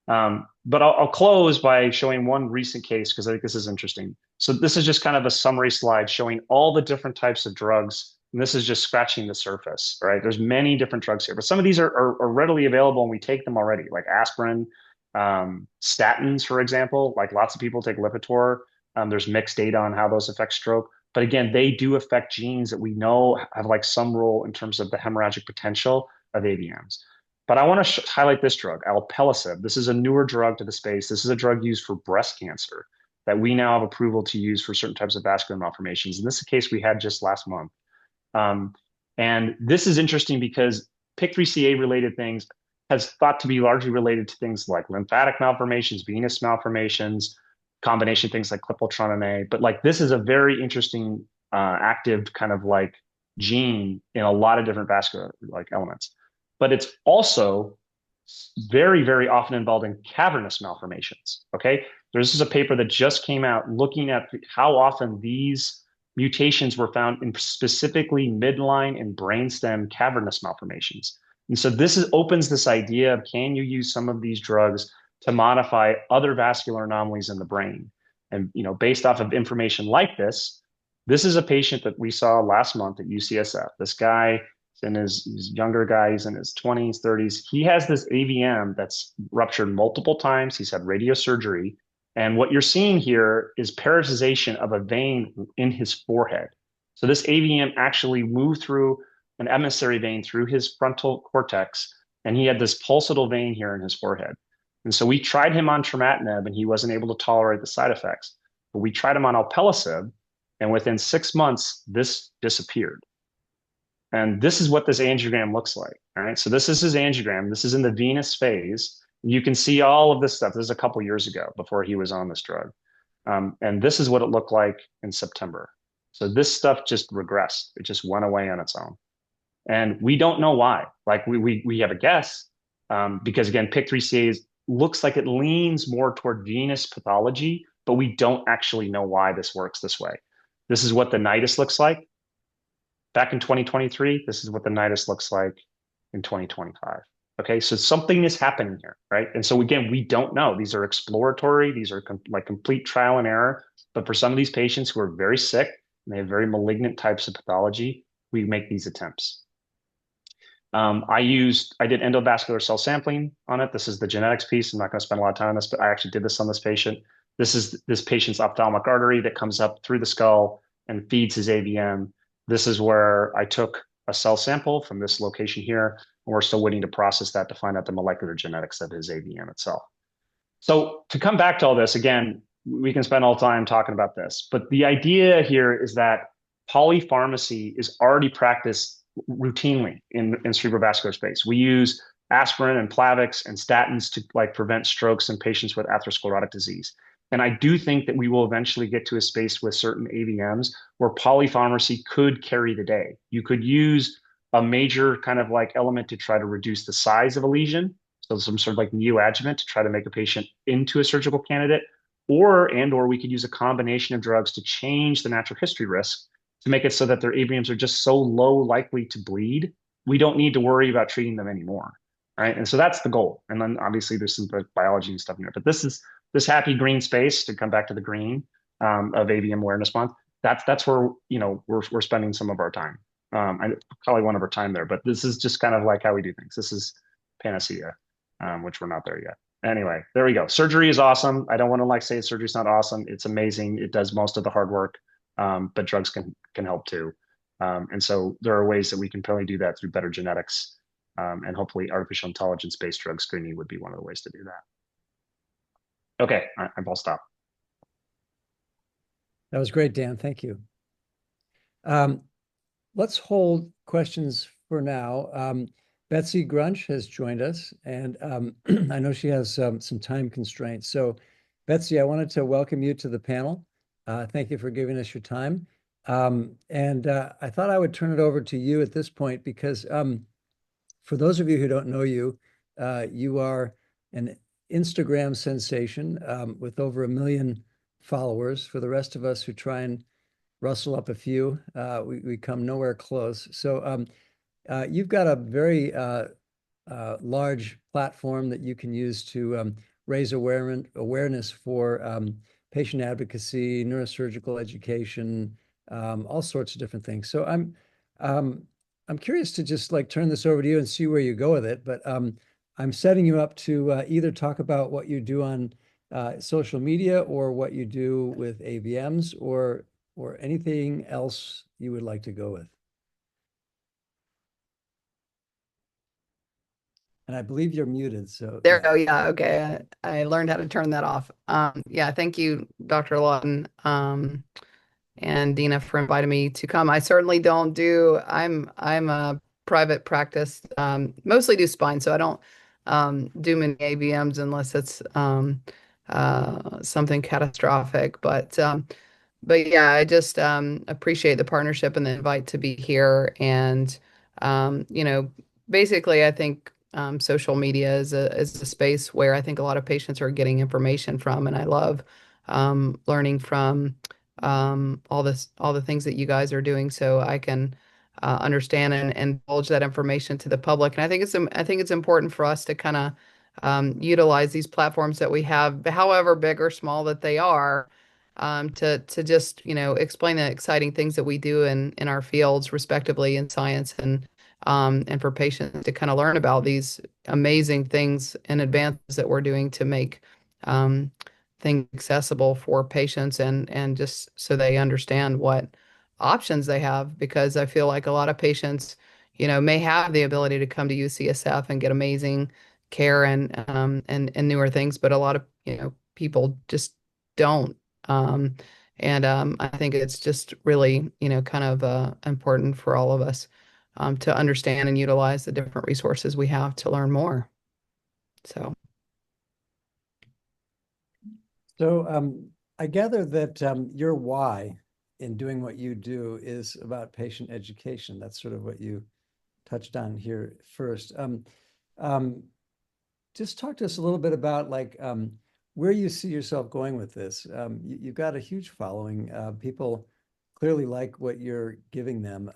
But I'll close by showing one recent case because I think this is interesting. So this is just kind of a summary slide showing all the different types of drugs. And this is just scratching the surface, right? There's many different drugs here, but some of these are readily available and we take them already, like aspirin, statins, for example, like lots of people take Lipitor. There's mixed data on how those affect stroke. But again, they do affect genes that we know have like some role in terms of the hemorrhagic potential of AVMs. But I want to highlight this drug, alpelisib. This is a newer drug to the space. This is a drug used for breast cancer that we now have approval to use for certain types of vascular malformations. And this is a case we had just last month. And this is interesting because PIK3CA related things has thought to be largely related to things like lymphatic malformations, venous malformations, combination things like clippertron A. But like this is a very interesting active kind of like gene in a lot of different vascular like elements. But it's also very, very often involved in cavernous malformations, okay? This is a paper that just came out looking at how often these mutations were found in specifically midline and brainstem cavernous malformations. And so this opens this idea of, can you use some of these drugs to modify other vascular anomalies in the brain? And based off of information like this is a patient that we saw last month at UCSF. This guy, he's younger guy, he's in his 20s, 30s. He has this AVM that's ruptured multiple times. He's had radiosurgery. And what you're seeing here is parasitization of a vein in his forehead. So this AVM actually moved through an emissary vein through his frontal cortex, and he had this pulsatile vein here in his forehead. And so we tried him on trametinib, and he wasn't able to tolerate the side effects. But we tried him on alpelisib, and within 6 months, this disappeared. And this is what this angiogram looks like. All right. So this is his angiogram. This is in the venous phase. You can see all of this stuff. This is a couple years ago before he was on this drug. And this is what it looked like in September. So this stuff just regressed. It just went away on its own. And we don't know why. Like we have a guess because again, PIK3CA looks like it leans more toward venous pathology, but we don't actually know why this works this way. This is what the nidus looks like. Back in 2023, this is what the nidus looks like in 2025. Okay, so something is happening here, right? And so again, we don't know. These are exploratory. These are like complete trial and error. But for some of these patients who are very sick and they have very malignant types of pathology, we make these attempts. I did endovascular cell sampling on it. This is the genetics piece. I'm not going to spend a lot of time on this, but I actually did this on this patient. This is this patient's ophthalmic artery that comes up through the skull and feeds his AVM. This is where I took a cell sample from this location here, and we're still waiting to process that to find out the molecular genetics of his AVM itself. So to come back to all this, again, we can spend all time talking about this, but the idea here is that polypharmacy is already practiced routinely in cerebrovascular space. We use aspirin and Plavix and statins to like prevent strokes in patients with atherosclerotic disease. And I do think that we will eventually get to a space with certain AVMs where polypharmacy could carry the day. You could use a major kind of like element to try to reduce the size of a lesion. So some sort of like neoadjuvant to try to make a patient into a surgical candidate, or we could use a combination of drugs to change the natural history risk to make it so that their AVMs are just so low likely to bleed. We don't need to worry about treating them anymore. Right. And so that's the goal. And then obviously there's some biology and stuff in there, but this happy green space, to come back to the green of AVM Awareness Month. That's where we're spending some of our time. I probably one of our time there, but this is just kind of like how we do things. This is panacea, which we're not there yet. Anyway, there we go. Surgery is awesome. I don't want to like say surgery's not awesome. It's amazing. It does most of the hard work, but drugs can help too. And so there are ways that we can probably do that through better genetics, and hopefully artificial intelligence-based drug screening would be one of the ways to do that. Okay, I'll stop. That was great, Dan. Thank you. Let's hold questions for now. Betsy Grunch has joined us, and I know she has some time constraints. So, Betsy, I wanted to welcome you to the panel. Thank you for giving us your time. I thought I would turn it over to you at this point because for those of you who don't know you, you are an Instagram sensation with over 1 million followers. For the rest of us who try and rustle up a few, we come nowhere close. So you've got a very large platform that you can use to raise awareness for patient advocacy, neurosurgical education, all sorts of different things. So I'm curious to just like turn this over to you and see where you go with it. But I'm setting you up to either talk about what you do on social media or what you do with AVMs or anything else you would like to go with. And I believe you're muted, so. There we go. Yeah, okay. I learned how to turn that off. Yeah, thank you, Dr. Lawton, and Dina for inviting me to come. I certainly don't do, I'm a private practice, mostly do spine, so I don't do many AVMs unless it's something catastrophic. But yeah, I just appreciate the partnership and the invite to be here. And basically, I think social media is a space where I think a lot of patients are getting information from, and I love learning from all the things that you guys are doing, so I can understand and divulge that information to the public. And I think it's important for us to kind of utilize these platforms that we have, however big or small that they are, to just explain the exciting things that we do in our fields, respectively, in science, and for patients to kind of learn about these amazing things and advances that we're doing to make things accessible for patients, and just so they understand what options they have. Because I feel like a lot of patients, may have the ability to come to UCSF and get amazing care and newer things, but a lot of people just don't. I think it's just really kind of important for all of us to understand and utilize the different resources we have to learn more. So I gather that your why in doing what you do is about patient education. That's sort of what you touched on here first. Just talk to us a little bit about like where you see yourself going with this. You've got a huge following. People clearly like what you're giving them.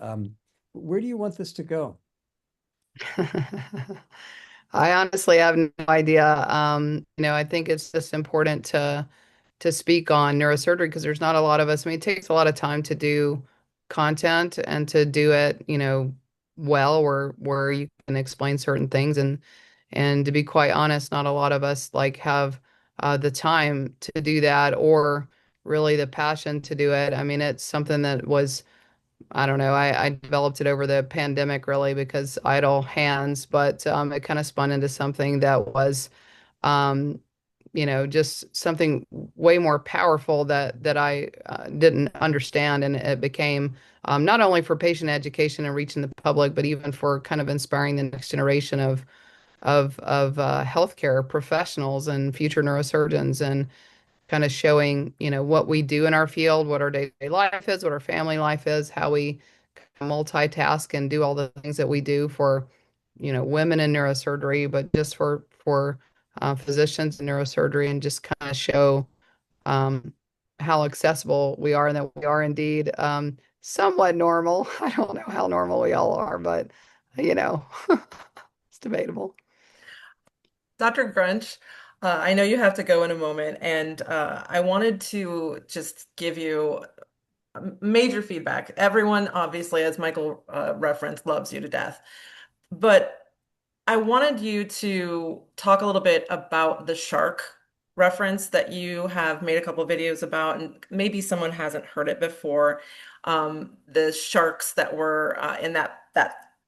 Where do you want this to go? I honestly have no idea. I think it's just important to speak on neurosurgery because there's not a lot of us. I mean, it takes a lot of time to do content and to do it, well, where you can explain certain things, and to be quite honest, not a lot of us like have the time to do that or really the passion to do it. I mean, it's something that was, I don't know, I developed it over the pandemic really because idle hands, but it kind of spun into something that was, just something way more powerful that I didn't understand. And it became not only for patient education and reaching the public, but even for kind of inspiring the next generation of healthcare professionals and future neurosurgeons, and kind of showing, what we do in our field, what our day-to-day life is, what our family life is, how we multitask and do all the things that we do for, women in neurosurgery, but just for physicians in neurosurgery, and just kind of show um, how accessible we are, and that we are indeed somewhat normal. I don't know how normal we all are, but you know, it's debatable. Dr. Grunch, I know you have to go in a moment, and I wanted to just give you major feedback. Everyone, obviously, as Michael referenced, loves you to death. But I wanted you to talk a little bit about the shark reference that you have made a couple of videos about, and maybe someone hasn't heard it before. The sharks that were in that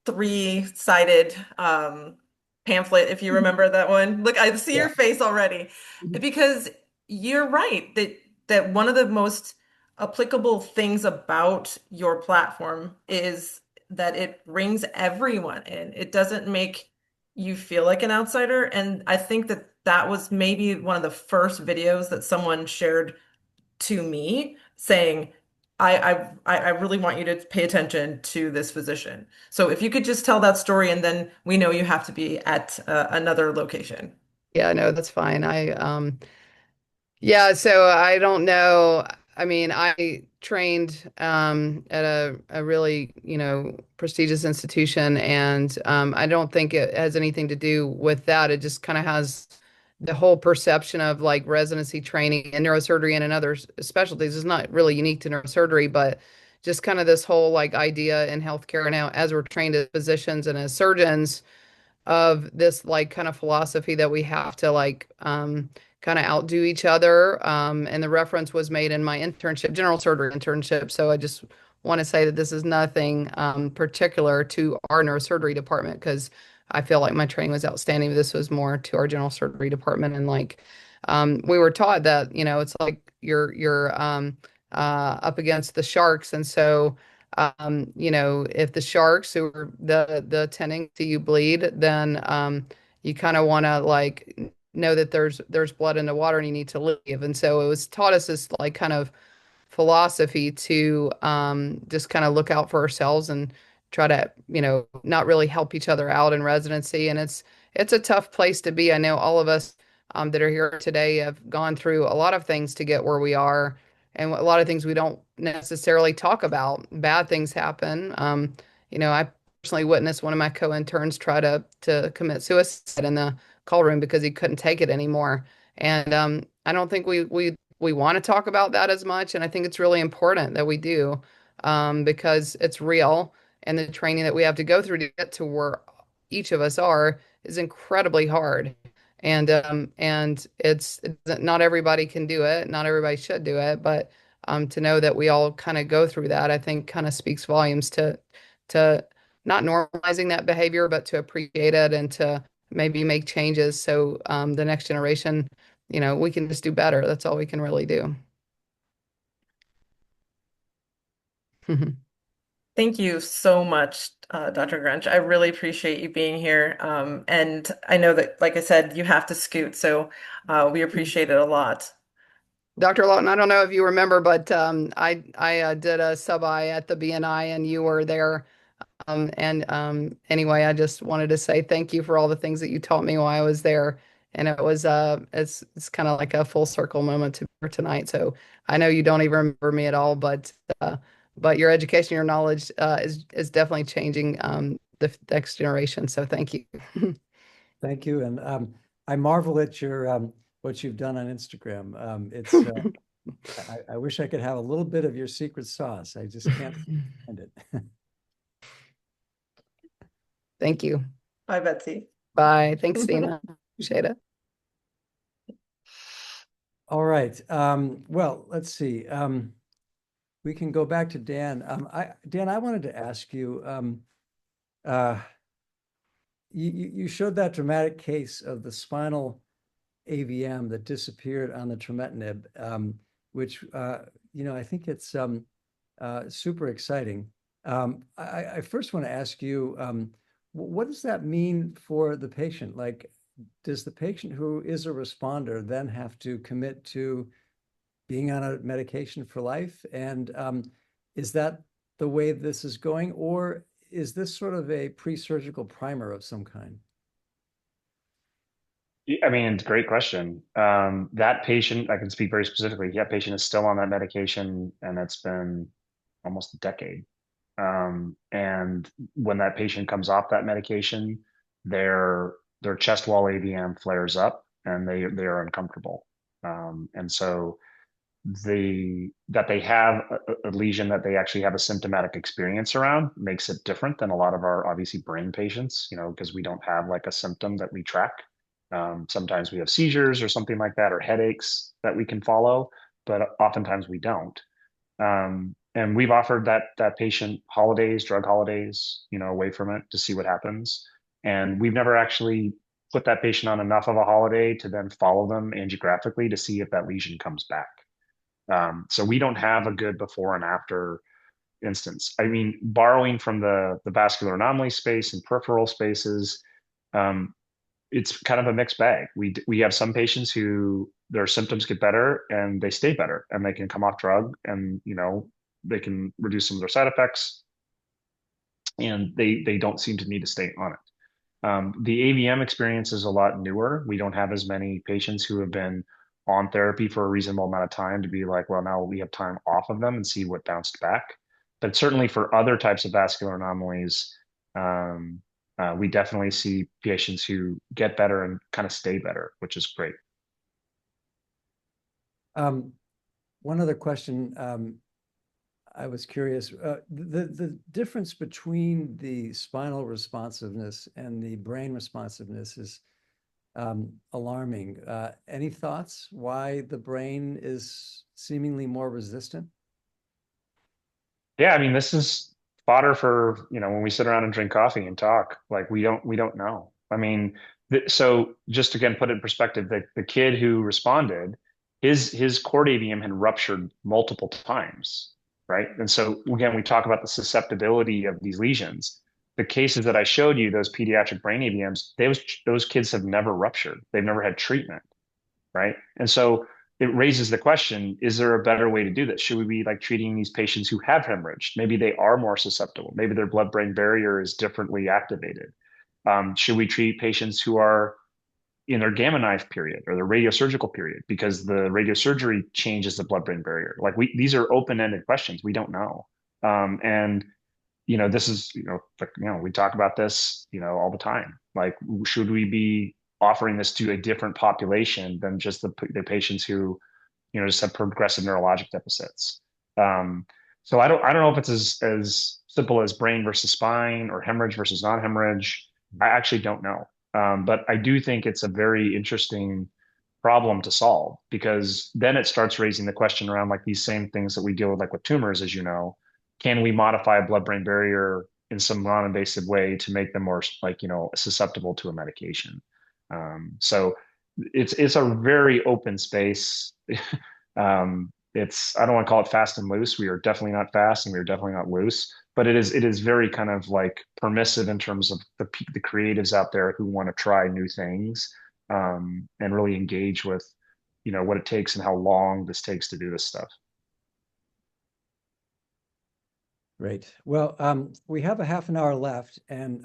three-sided pamphlet, if you remember that one. Look, I see Yeah. your face already, because you're right that one of the most applicable things about your platform is that it brings everyone in. It doesn't make you feel like an outsider. And I think that that was maybe one of the first videos that someone shared to me saying, I really want you to pay attention to this physician. So if you could just tell that story, and then we know you have to be at another location. Yeah, no, that's fine. Yeah, so I don't know. I mean, I trained at a really, prestigious institution, and I don't think it has anything to do with that. It just kind of has the whole perception of like residency training in neurosurgery and in other specialties is not really unique to neurosurgery, but just kind of this whole like idea in healthcare now, as we're trained as physicians and as surgeons, of this like kind of philosophy that we have to like kind of outdo each other. And the reference was made in my internship, general surgery internship. So I just want to say that this is nothing particular to our neurosurgery department, because I feel like my training was outstanding. This was more to our general surgery department. And like we were taught that, it's like you're up against the sharks. And so if the sharks who are the tending to you bleed, then you kind of want to like know that there's blood in the water and you need to leave. And so it was taught us this like kind of philosophy to just kind of look out for ourselves and try to, not really help each other out in residency. And it's a tough place to be. I know all of us that are here today have gone through a lot of things to get where we are, and a lot of things we don't necessarily talk about. Bad things happen. I personally witnessed one of my co-interns try to commit suicide in the call room because he couldn't take it anymore. And I don't think we want to talk about that as much. And I think it's really important that we do, because it's real. And the training that we have to go through to get to where each of us are is incredibly hard. And it's not everybody can do it. Not everybody should do it. But to know that we all kind of go through that, I think kind of speaks volumes to not normalizing that behavior, but to appreciate it and to maybe make changes so the next generation, we can just do better. That's all we can really do. Thank you so much, Dr. Grunch. I really appreciate you being here. And I know that, like I said, you have to scoot, so we appreciate it a lot. Dr. Lawton, I don't know if you remember, but I did a sub-I at the BNI and you were there. Anyway, I just wanted to say thank you for all the things that you taught me while I was there. And it was it's kind of like a full circle moment to be here tonight. So I know you don't even remember me at all, but your education, your knowledge is definitely changing the next generation. So thank you. Thank you. And I marvel at your what you've done on Instagram. I wish I could have a little bit of your secret sauce. I just can't find it. Thank you. Bye, Betsy. Bye. Thanks, Dina. Appreciate it. All right. Well, let's see. We can go back to Dan. Dan, I wanted to ask you, you showed that dramatic case of the spinal AVM that disappeared on the trametinib, which, I think it's super exciting. I first want to ask you, what does that mean for the patient? Like, does the patient who is a responder then have to commit to being on a medication for life? And is that the way this is going, or is this sort of a pre-surgical primer of some kind? I mean, it's a great question. That patient, I can speak very specifically. That patient is still on that medication, and it's been almost a decade. And when that patient comes off that medication, their chest wall AVM flares up, and they are uncomfortable. And so that they have a lesion that they actually have a symptomatic experience around makes it different than a lot of our obviously brain patients, because we don't have like a symptom that we track. Sometimes we have seizures or something like that, or headaches that we can follow, but oftentimes we don't. And we've offered that patient holidays, drug holidays, away from it to see what happens. And we've never actually put that patient on enough of a holiday to then follow them angiographically to see if that lesion comes back. So we don't have a good before and after instance. I mean, borrowing from the vascular anomaly space and peripheral spaces, it's kind of a mixed bag. We have some patients who their symptoms get better and they stay better and they can come off drug, and they can reduce some of their side effects, and they don't seem to need to stay on it. The AVM experience is a lot newer. We don't have as many patients who have been on therapy for a reasonable amount of time to be like, well, now we have time off of them and see what bounced back. But certainly for other types of vascular anomalies, we definitely see patients who get better and kind of stay better, which is great. One other question. I was curious, the difference between the spinal responsiveness and the brain responsiveness is alarming. Any thoughts why the brain is seemingly more resistant? Yeah, I mean, this is fodder for, when we sit around and drink coffee and talk, like we don't know. I mean, so just again, put it in perspective, the kid who responded, his cord AVM had ruptured multiple times, right? And so again, we talk about the susceptibility of these lesions. The cases that I showed you, those pediatric brain AVMs, those kids have never ruptured. They've never had treatment, right? And so it raises the question, is there a better way to do this? Should we be like treating these patients who have hemorrhaged? Maybe they are more susceptible. Maybe their blood-brain barrier is differently activated. Should we treat patients who are in their gamma knife period or their radiosurgical period, because the radiosurgery changes the blood-brain barrier? Like these are open-ended questions. We don't know. And this is, we talk about this, all the time. Like, should we be offering this to a different population than just the patients who, just have progressive neurologic deficits? So I don't know if it's as simple as brain versus spine or hemorrhage versus non-hemorrhage. I actually don't know. But I do think it's a very interesting problem to solve, because then it starts raising the question around like these same things that we deal with, like with tumors, as you know. Can we modify a blood-brain barrier in some non-invasive way to make them more like, susceptible to a medication? So it's a very open space. I don't want to call it fast and loose. We are definitely not fast and we are definitely not loose, but it is very kind of like permissive in terms of the creatives out there who want to try new things, and really engage with, what it takes and how long this takes to do this stuff. Great. Well, we have a half an hour left, and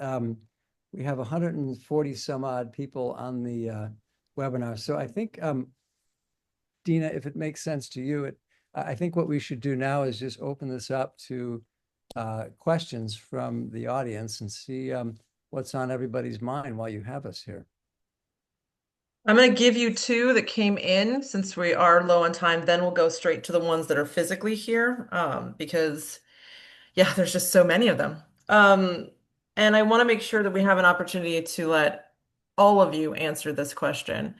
we have 140 some odd people on the webinar. So I think, Dina, if it makes sense to you, I think what we should do now is just open this up to questions from the audience and see what's on everybody's mind while you have us here. I'm going to give you two that came in since we are low on time. Then we'll go straight to the ones that are physically here, because, yeah, there's just so many of them. And I want to make sure that we have an opportunity to let all of you answer this question.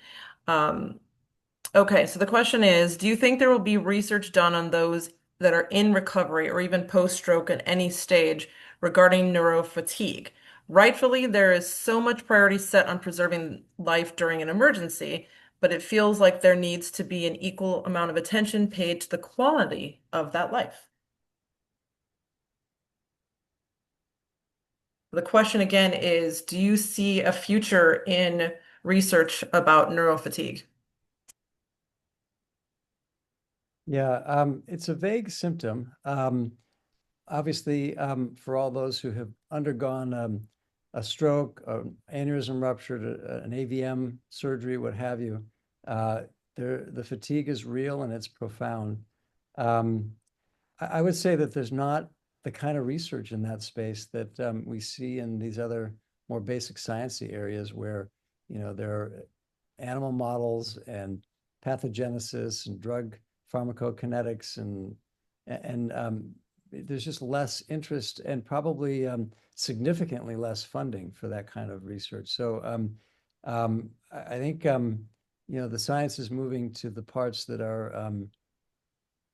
Okay, so the question is, do you think there will be research done on those that are in recovery or even post-stroke at any stage regarding neurofatigue? Rightfully, there is so much priority set on preserving life during an emergency, but it feels like there needs to be an equal amount of attention paid to the quality of that life. The question again is, do you see a future in research about neurofatigue? Yeah, it's a vague symptom. Obviously, for all those who have undergone a stroke, an aneurysm rupture, an AVM surgery, what have you, the fatigue is real and it's profound. I would say that there's not the kind of research in that space that we see in these other more basic sciencey areas where, there are animal models and pathogenesis and drug pharmacokinetics and there's just less interest and probably significantly less funding for that kind of research. So I think the science is moving to the parts that are I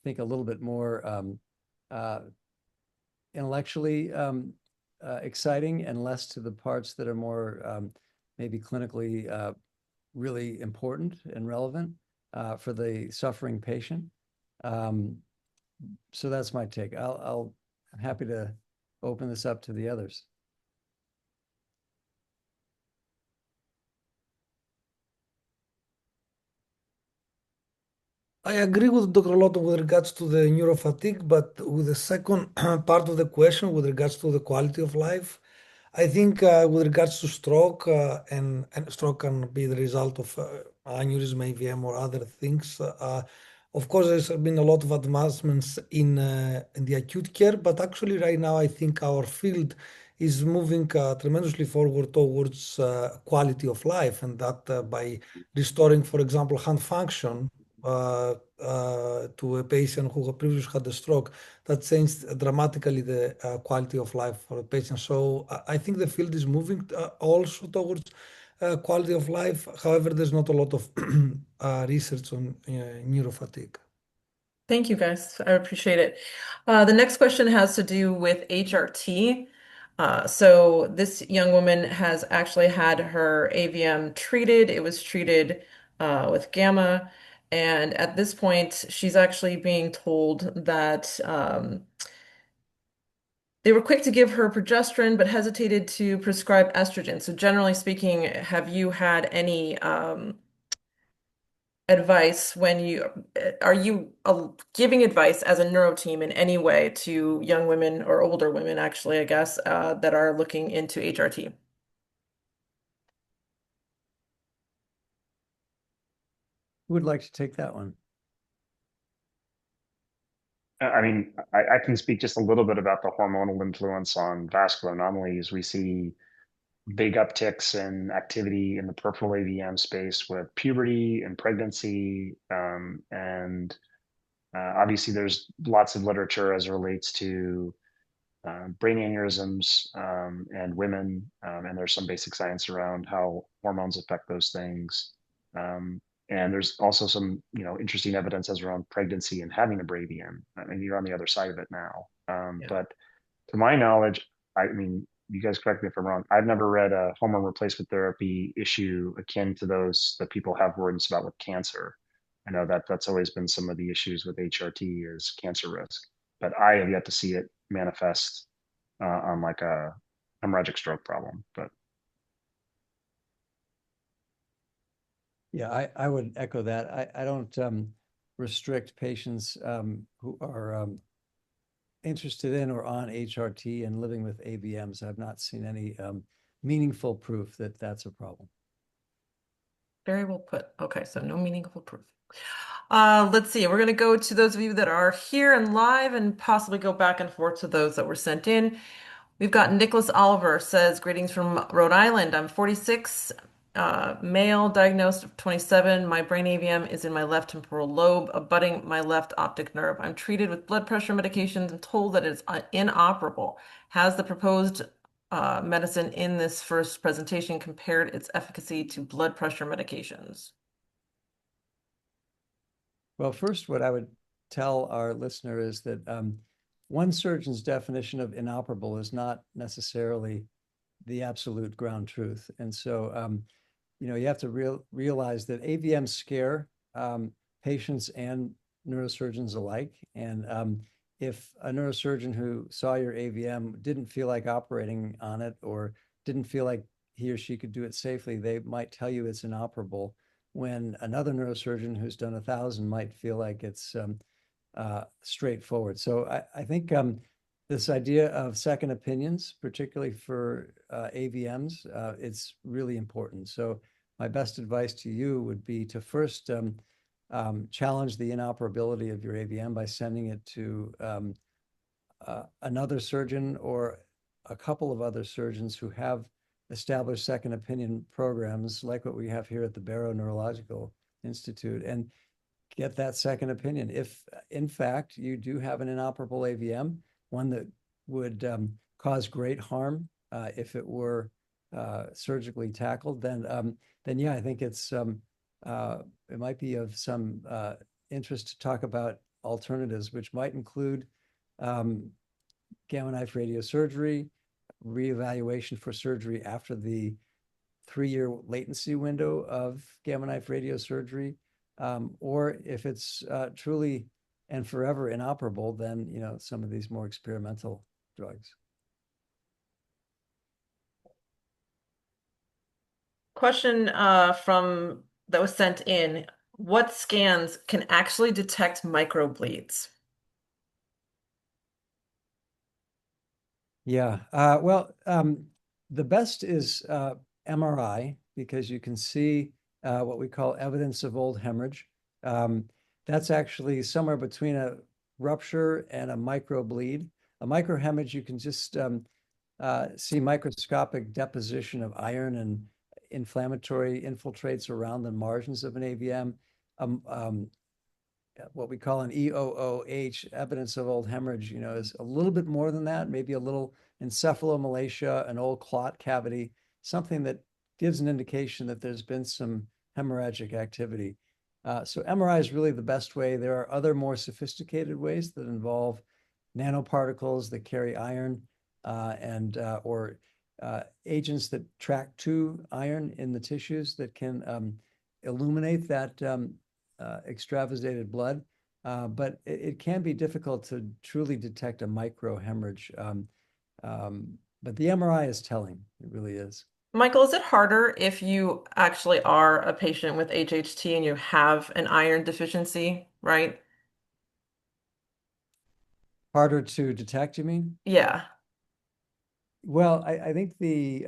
think a little bit more intellectually exciting and less to the parts that are more maybe clinically really important and relevant for the suffering patient. So that's my take. I'm happy to open this up to the others. I agree with Dr. Lawton with regards to the neurofatigue, but with the second part of the question, with regards to the quality of life, I think with regards to stroke, and stroke can be the result of aneurysm, AVM, or other things. Of course, there's been a lot of advancements in the acute care, but actually right now I think our field is moving tremendously forward towards quality of life, and that by restoring, for example, hand function to a patient who previously had a stroke, that changed dramatically the quality of life for the patient. So I think the field is moving also towards quality of life. However, there's not a lot of research on neurofatigue. Thank you, guys. I appreciate it. The next question has to do with HRT. So this young woman has actually had her AVM treated. It was treated with gamma. And at this point, she's actually being told that they were quick to give her progesterone, but hesitated to prescribe estrogen. So generally speaking, have you had any advice when are you giving advice as a neuro team in any way to young women or older women, actually, I guess, that are looking into HRT? Who would like to take that one? I mean, I can speak just a little bit about the hormonal influence on vascular anomalies. We see big upticks in activity in the peripheral AVM space with puberty and pregnancy. And obviously, there's lots of literature as it relates to brain aneurysms and women. And there's some basic science around how hormones affect those things. And there's also some, interesting evidence as around pregnancy and having a BRAVIAN. I mean, you're on the other side of it now. Yeah. But to my knowledge, I mean, you guys correct me if I'm wrong. I've never read a hormone replacement therapy issue akin to those that people have worries about with cancer. I know that that's always been some of the issues with HRT is cancer risk, but I have yet to see it manifest on like a hemorrhagic stroke problem. But Yeah, I would echo that. I don't restrict patients who are interested in or on HRT and living with AVMs. I've not seen any meaningful proof that that's a problem. Very well put. Okay, so no meaningful proof. Let's see. We're going to go to those of you that are here and live and possibly go back and forth to those that were sent in. We've got Nicholas Oliver says, greetings from Rhode Island. I'm 46, male, diagnosed of 27. My brain AVM is in my left temporal lobe, abutting my left optic nerve. I'm treated with blood pressure medications and told that it's inoperable. Has the proposed medicine in this first presentation compared its efficacy to blood pressure medications? Well, first, what I would tell our listener is that one surgeon's definition of inoperable is not necessarily the absolute ground truth. And so, you have to realize that AVMs scare patients and neurosurgeons alike. And if a neurosurgeon who saw your AVM didn't feel like operating on it or didn't feel like he or she could do it safely, they might tell you it's inoperable, when another neurosurgeon who's done 1,000 might feel like it's straightforward. So I think this idea of second opinions, particularly for AVMs, it's really important. So my best advice to you would be to first challenge the inoperability of your AVM by sending it to another surgeon or a couple of other surgeons who have established second opinion programs like what we have here at the Barrow Neurological Institute, and get that second opinion. If in fact you do have an inoperable AVM, one that would cause great harm if it were surgically tackled, then yeah, I think it might be of some interest to talk about alternatives, which might include gamma knife radiosurgery, reevaluation for surgery after the 3-year latency window of gamma knife radiosurgery, or if it's truly and forever inoperable, then some of these more experimental drugs. Question from that was sent in. What scans can actually detect microbleeds? Yeah, well, the best is MRI, because you can see what we call evidence of old hemorrhage. That's actually somewhere between a rupture and a microbleed. A microhemorrhage, you can just see microscopic deposition of iron and inflammatory infiltrates around the margins of an AVM. What we call an EOOH, evidence of old hemorrhage, is a little bit more than that, maybe a little encephalomalacia, an old clot cavity, something that gives an indication that there's been some hemorrhagic activity. So MRI is really the best way. There are other more sophisticated ways that involve nanoparticles that carry iron or agents that track to iron in the tissues that can illuminate that extravasated blood. But it can be difficult to truly detect a microhemorrhage. But the MRI is telling. It really is. Michael, is it harder if you actually are a patient with HHT and you have an iron deficiency, right? Harder to detect, you mean? Yeah. Well, I think the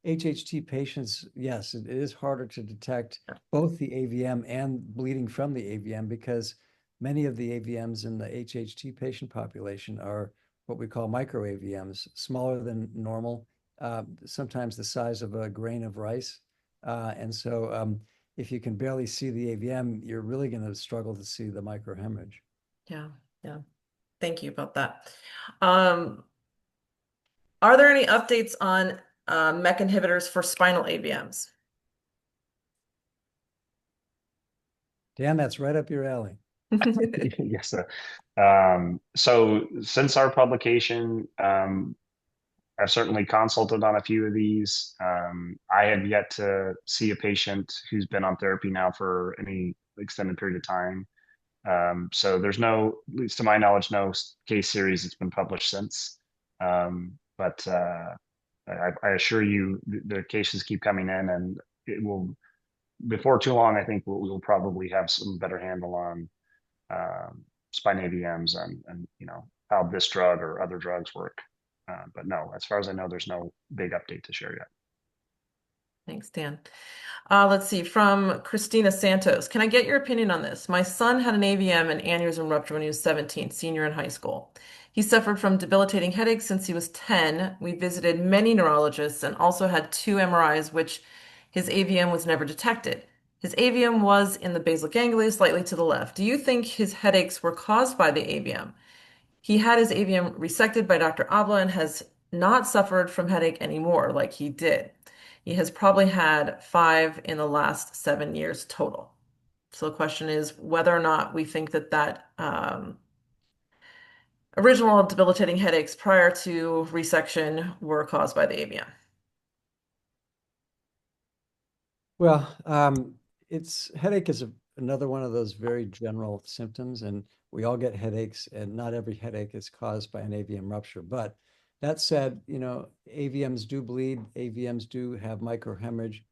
HHT patients, yes, it is harder to detect both the AVM and bleeding from the AVM, because many of the AVMs in the HHT patient population are what we call micro AVMs, smaller than normal, sometimes the size of a grain of rice. And so if you can barely see the AVM, you're really going to struggle to see the microhemorrhage. Yeah. Yeah. Thank you about that. Are there any updates on MEK inhibitors for spinal AVMs? Dan, that's right up your alley. Yes, sir. So since our publication, I've certainly consulted on a few of these. I have yet to see a patient who's been on therapy now for any extended period of time. So there's no, at least to my knowledge, no case series that's been published since. But I assure you, the cases keep coming in, and it will, before too long, I think we'll probably have some better handle on spine AVMs and how this drug or other drugs work. But no, as far as I know, there's no big update to share yet. Thanks, Dan. Let's see, from Christina Santos. Can I get your opinion on this? My son had an AVM and aneurysm rupture when he was 17, senior in high school. He suffered from debilitating headaches since he was 10. We visited many neurologists and also had 2 MRIs, which his AVM was never detected. His AVM was in the basal ganglia, slightly to the left. Do you think his headaches were caused by the AVM? He had his AVM resected by Dr. Abla and has not suffered from headache anymore like he did. He has probably had 5 in the last 7 years total. So the question is whether or not we think that original debilitating headaches prior to resection were caused by the AVM. Well, headache is another one of those very general symptoms, and we all get headaches, and not every headache is caused by an AVM rupture. But that said, AVMs do bleed, AVMs do have microhemorrhage.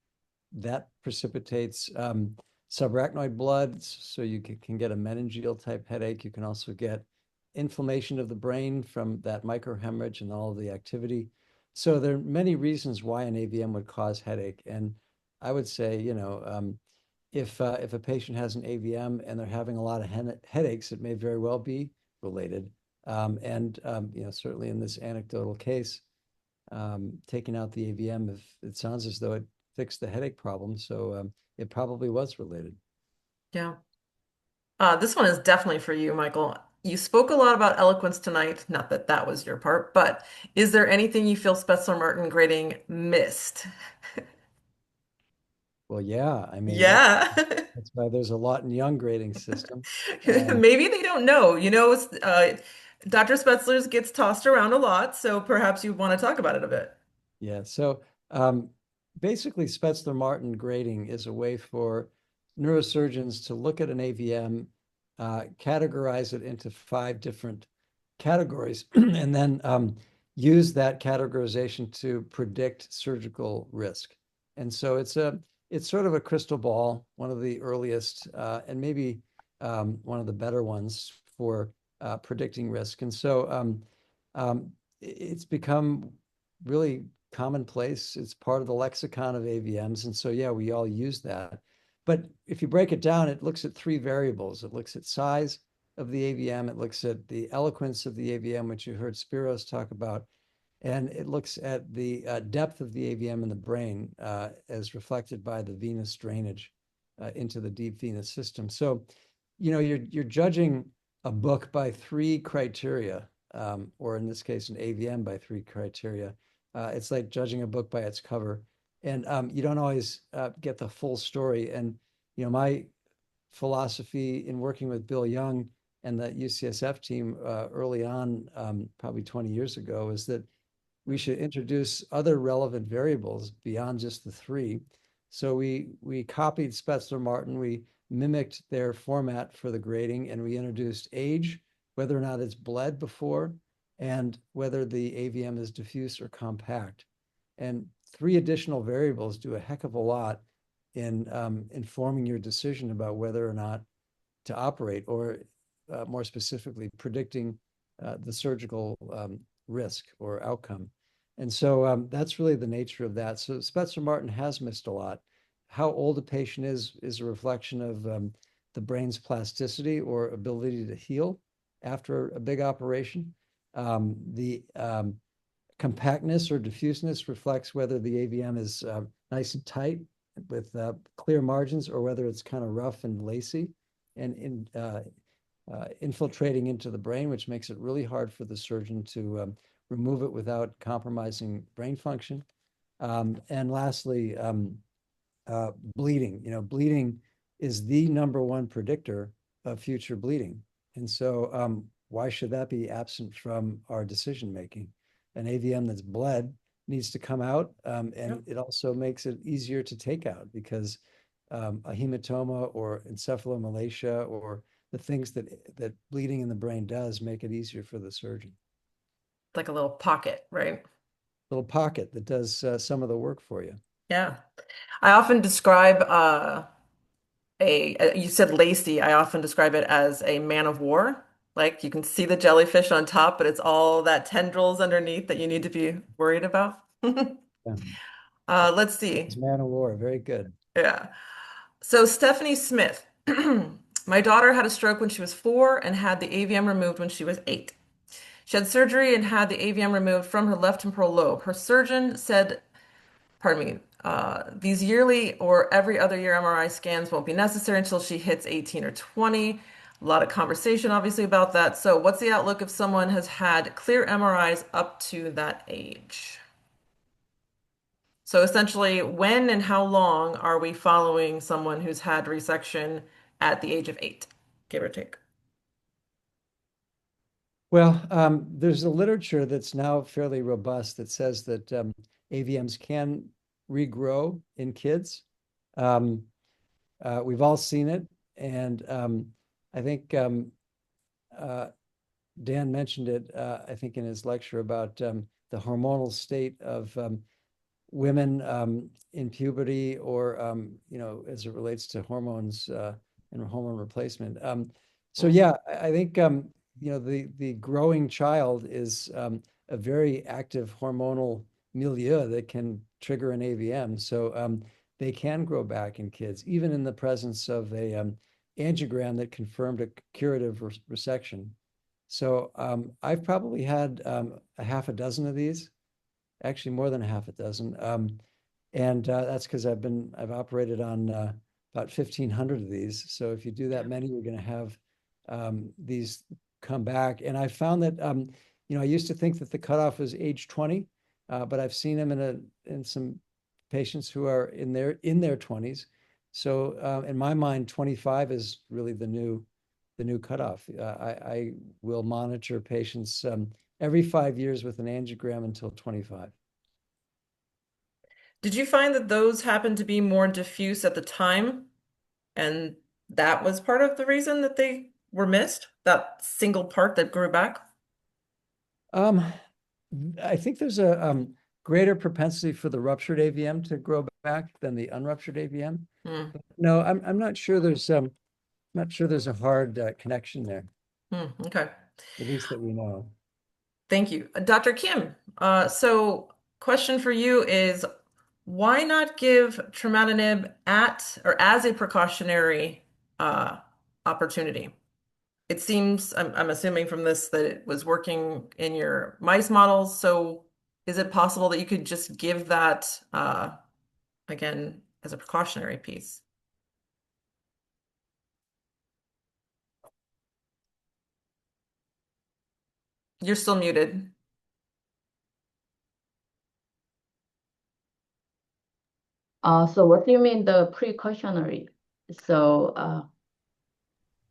That precipitates subarachnoid blood, so you can get a meningeal type headache. You can also get inflammation of the brain from that microhemorrhage and all of the activity. So there are many reasons why an AVM would cause headache. And I would say, if a patient has an AVM and they're having a lot of headaches, it may very well be related. Certainly in this anecdotal case, taking out the AVM, if it sounds as though it fixed the headache problem, so it probably was related. Yeah. This one is definitely for you, Michael. You spoke a lot about eloquence tonight. Not that that was your part, but is there anything you feel Spetzler-Martin grading missed? Well, yeah, I mean, Yeah. that's why there's a Lawton Young grading system. Maybe they don't know. Dr. Spetzler's gets tossed around a lot, so perhaps you want to talk about it a bit. Yeah, so um, basically, Spetzler-Martin grading is a way for neurosurgeons to look at an AVM, categorize it into 5 different categories, and then use that categorization to predict surgical risk. And so it's sort of a crystal ball, one of the earliest and maybe one of the better ones for predicting risk. And so it's become really commonplace. It's part of the lexicon of AVMs. And so, yeah, we all use that. But if you break it down, it looks at 3 variables. It looks at size of the AVM. It looks at the eloquence of the AVM, which you heard Spiros talk about. And it looks at the depth of the AVM in the brain as reflected by the venous drainage into the deep venous system. So, you're judging a book by 3 criteria, or in this case, an AVM by 3 criteria. It's like judging a book by its cover. And you don't always get the full story. And, my philosophy in working with Bill Young and the UCSF team early on, probably 20 years ago, is that we should introduce other relevant variables beyond just the 3. So we copied Spetzler-Martin, we mimicked their format for the grading, and we introduced age, whether or not it's bled before, and whether the AVM is diffuse or compact. And 3 additional variables do a heck of a lot in informing your decision about whether or not to operate, or more specifically, predicting the surgical risk or outcome. And so that's really the nature of that. So Spetzler-Martin has missed a lot. How old a patient is a reflection of the brain's plasticity or ability to heal after a big operation. The compactness or diffuseness reflects whether the AVM is nice and tight with clear margins, or whether it's kind of rough and lacy and infiltrating into the brain, which makes it really hard for the surgeon to remove it without compromising brain function. And lastly, bleeding. Bleeding is the #1 predictor of future bleeding. And so why should that be absent from our decision making? An AVM that's bled needs to come out, and it also makes it easier to take out, because a hematoma or encephalomalacia or the things that bleeding in the brain does make it easier for the surgeon. Like a little pocket, right? Little pocket that does some of the work for you. Yeah. I often describe you said lacy. I often describe it as a man of war. Like you can see the jellyfish on top, but it's all that tendrils underneath that you need to be worried about. Yeah. Let's see. It's man of war. Very good. Yeah. So Stephanie Smith. My daughter had a stroke when she was 4 and had the AVM removed when she was 8. She had surgery and had the AVM removed from her left temporal lobe. Her surgeon said, pardon me, these yearly or every other year MRI scans won't be necessary until she hits 18 or 20. A lot of conversation, obviously, about that. So, what's the outlook if someone has had clear MRIs up to that age? So, essentially, when and how long are we following someone who's had resection at the age of 8, give or take? Well, there's a literature that's now fairly robust that says that AVMs can regrow in kids. We've all seen it. And I think Dan mentioned it, I think, in his lecture about the hormonal state of women in puberty, or as it relates to hormones and hormone replacement. So yeah, I think the growing child is a very active hormonal milieu that can trigger an AVM. So they can grow back in kids, even in the presence of a angiogram that confirmed a curative resection. So I've probably had a half a dozen of these, actually more than a half a dozen. And that's because I've operated on about 1,500 of these. So if you do that many, you're going to have these come back. And I found that I used to think that the cutoff was age 20, but I've seen them in some patients who are in their 20s. So in my mind, 25 is really the new cutoff. I will monitor patients every 5 years with an angiogram until 25. Did you find that those happened to be more diffuse at the time, and that was part of the reason that they were missed, that single part that grew back? Um, I think there's a greater propensity for the ruptured AVM to grow back than the unruptured AVM. No, I'm not sure there's a hard connection there, Okay. at least that we know. Thank you. Dr. Kim, so question for you is, why not give trametinib at or as a precautionary opportunity? It seems, I'm assuming from this that it was working in your mice models. So is it possible that you could just give that again as a precautionary piece? You're still muted. So what do you mean the precautionary? So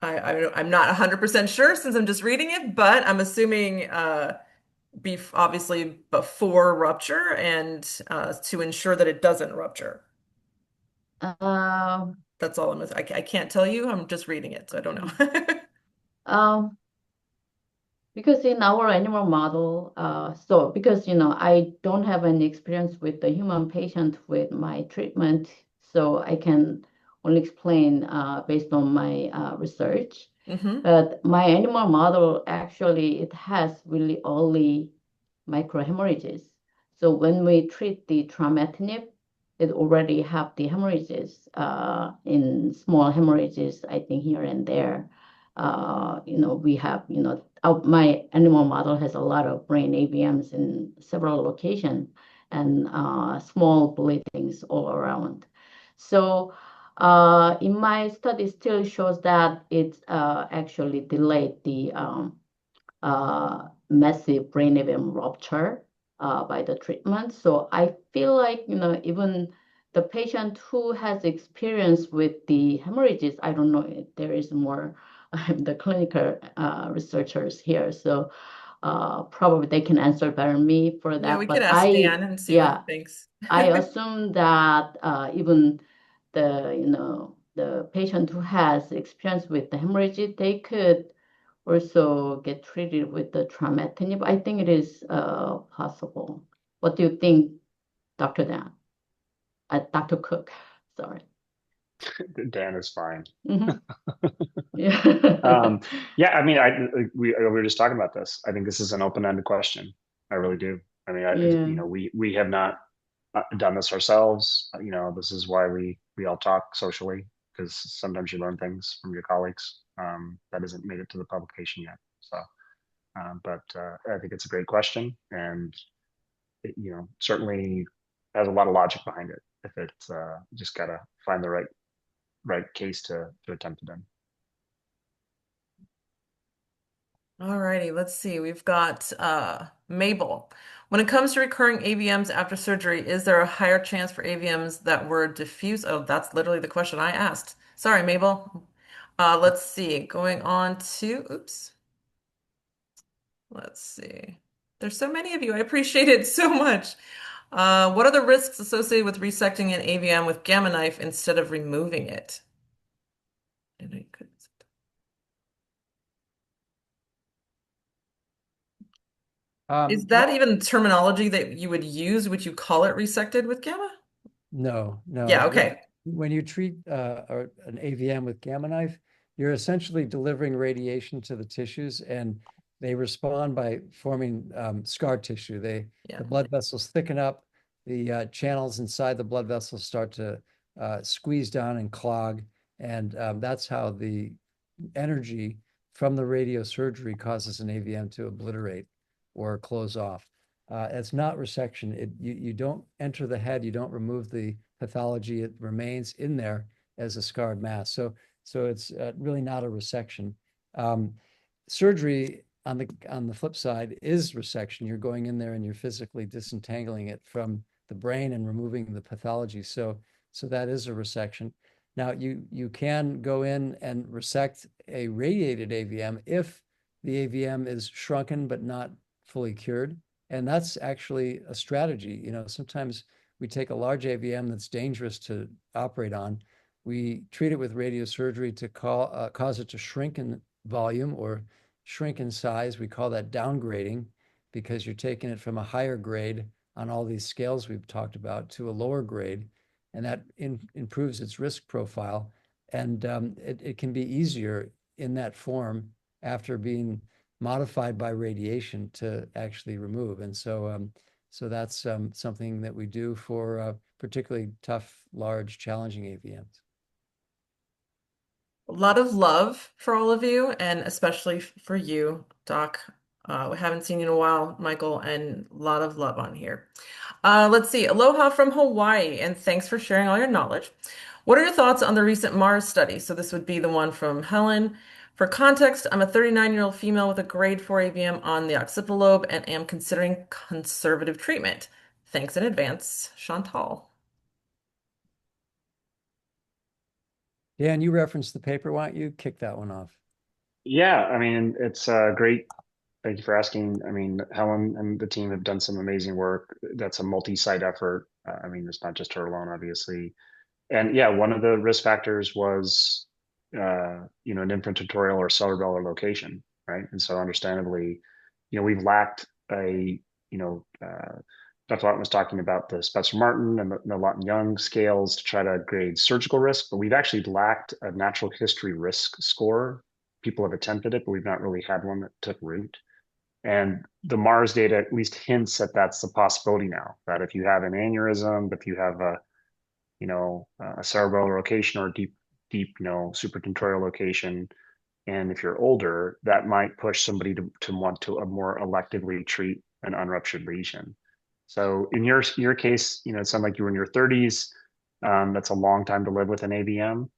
I'm not 100% sure since I'm just reading it, but I'm assuming obviously before rupture and to ensure that it doesn't rupture. uh, That's all I can't tell you. I'm just reading it, so I don't know. um, because in our animal model, so because I don't have any experience with the human patient with my treatment, so I can only explain based on my research. But my animal model actually it has really early microhemorrhages. So when we treat the trametinib, it already have the hemorrhages in small hemorrhages, I think here and there. We have, my animal model has a lot of brain AVMs in several locations and small bleedings all around. So in my study still shows that it actually delayed the massive brain AVM rupture by the treatment. So I feel like, even the patient who has experience with the hemorrhages, I don't know if there is more the clinical researchers here. So probably they can answer better than me for Yeah, that. we could But ask Dan and see what he yeah, thinks. I assume that even the patient who has experience with the hemorrhage, they could also get treated with the trametinib. I think it is possible. What do you think, Dr. Dan? Dr. Cook, sorry. Dan is fine. Yeah. Yeah, I mean, we were just talking about this. I think this is an open-ended question. I really do. I mean, Yeah. we have not done this ourselves. This is why we all talk socially, because sometimes you learn things from your colleagues that hasn't made it to the publication yet. So, but I think it's a great question, and certainly has a lot of logic behind it. If it's just gotta find the right case to attempt it in. All righty, let's see. We've got Mabel. When it comes to recurring AVMs after surgery, is there a higher chance for AVMs that were diffuse? Oh, that's literally the question I asked. Sorry, Mabel. Let's see. Going on to, oops. Let's see. There's so many of you. I appreciate it so much. What are the risks associated with resecting an AVM with Gamma knife instead of removing it? Is No, that even terminology that you would use? Would you call it resected with gamma? no. Yeah, okay. When you treat an AVM with gamma knife, you're essentially delivering radiation to the tissues, and they respond by forming scar tissue. Yeah. The blood vessels thicken up, the channels inside the blood vessels start to squeeze down and clog, and that's how the energy from the radiosurgery causes an AVM to obliterate or close off. It's not resection. You don't enter the head, you don't remove the pathology, it remains in there as a scarred mass. So it's really not a resection. Um, Surgery on the flip side is resection. You're going in there and you're physically disentangling it from the brain and removing the pathology. So that is a resection. Now you can go in and resect a radiated AVM if the AVM is shrunken but not fully cured. And that's actually a strategy. You know, sometimes we take a large AVM that's dangerous to operate on. We treat it with radiosurgery to cause it to shrink in volume or shrink in size. We call that downgrading because you're taking it from a higher grade on all these scales we've talked about to a lower grade, and that improves its risk profile. And it can be easier in that form after being modified by radiation to actually remove. And so that's something that we do for particularly tough, large, challenging AVMs. A lot of love for all of you, and especially for you, Doc. We haven't seen you in a while, Michael, and a lot of love on here. Let's see. Aloha from Hawaii, and thanks for sharing all your knowledge. What are your thoughts on the recent Mars study? So this would be the one from Helen. For context, I'm a 39-year-old female with a grade 4 AVM on the occipital lobe and am considering conservative treatment. Thanks in advance, Chantal. Dan, you referenced the paper. Why don't you kick that one off? Yeah, I mean, it's great. Thank you for asking. I mean, Helen and the team have done some amazing work. That's a multi-site effort. I mean, it's not just her alone, obviously. And yeah, one of the risk factors was, an infiltratorial or cerebellar location, right? And so, understandably, we've lacked Dr. Lawton was talking about the Spencer-Martin and the Lawton-Young scales to try to grade surgical risk, but we've actually lacked a natural history risk score. People have attempted it, but we've not really had one that took root. And the Mars data at least hints that that's the possibility now, that if you have an aneurysm, if you have a cerebral location or a deep, supratentorial location, and if you're older, that might push somebody to want to more electively treat an unruptured lesion. So in your case, it sounded like you were in your 30s. That's a long time to live with an AVM.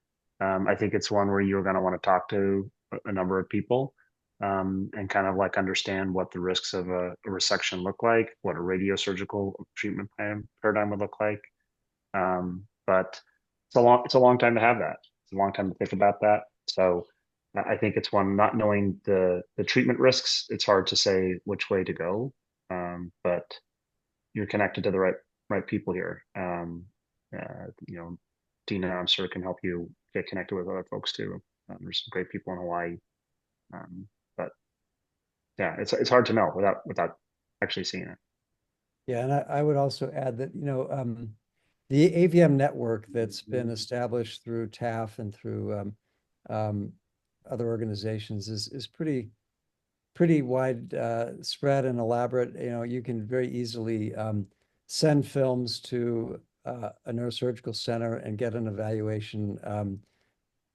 I think it's one where you're going to want to talk to a number of people and kind of like understand what the risks of a resection look like, what a radiosurgical treatment paradigm would look like. But it's a long time to have that. It's a long time to think about that. So I think it's one, not knowing the treatment risks, it's hard to say which way to go. But you're connected to the right people here. Dina, I'm sure, can help you get connected with other folks too. There's some great people in Hawaii. But yeah, it's hard to know without actually seeing it. Yeah, and I would also add that, the AVM network that's been established through TAAF and through other organizations is pretty wide spread and elaborate. You can very easily send films to a neurosurgical center and get an evaluation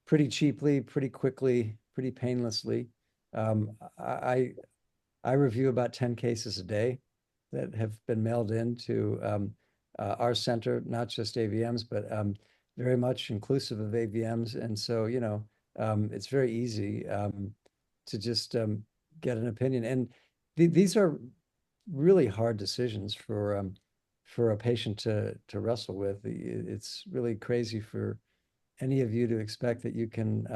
pretty cheaply, pretty quickly, pretty painlessly. I review about 10 cases a day that have been mailed into our center, not just AVMs, but very much inclusive of AVMs. And so, it's very easy to just get an opinion. And these are really hard decisions for a patient to wrestle with. It's really crazy for any of you to expect that you can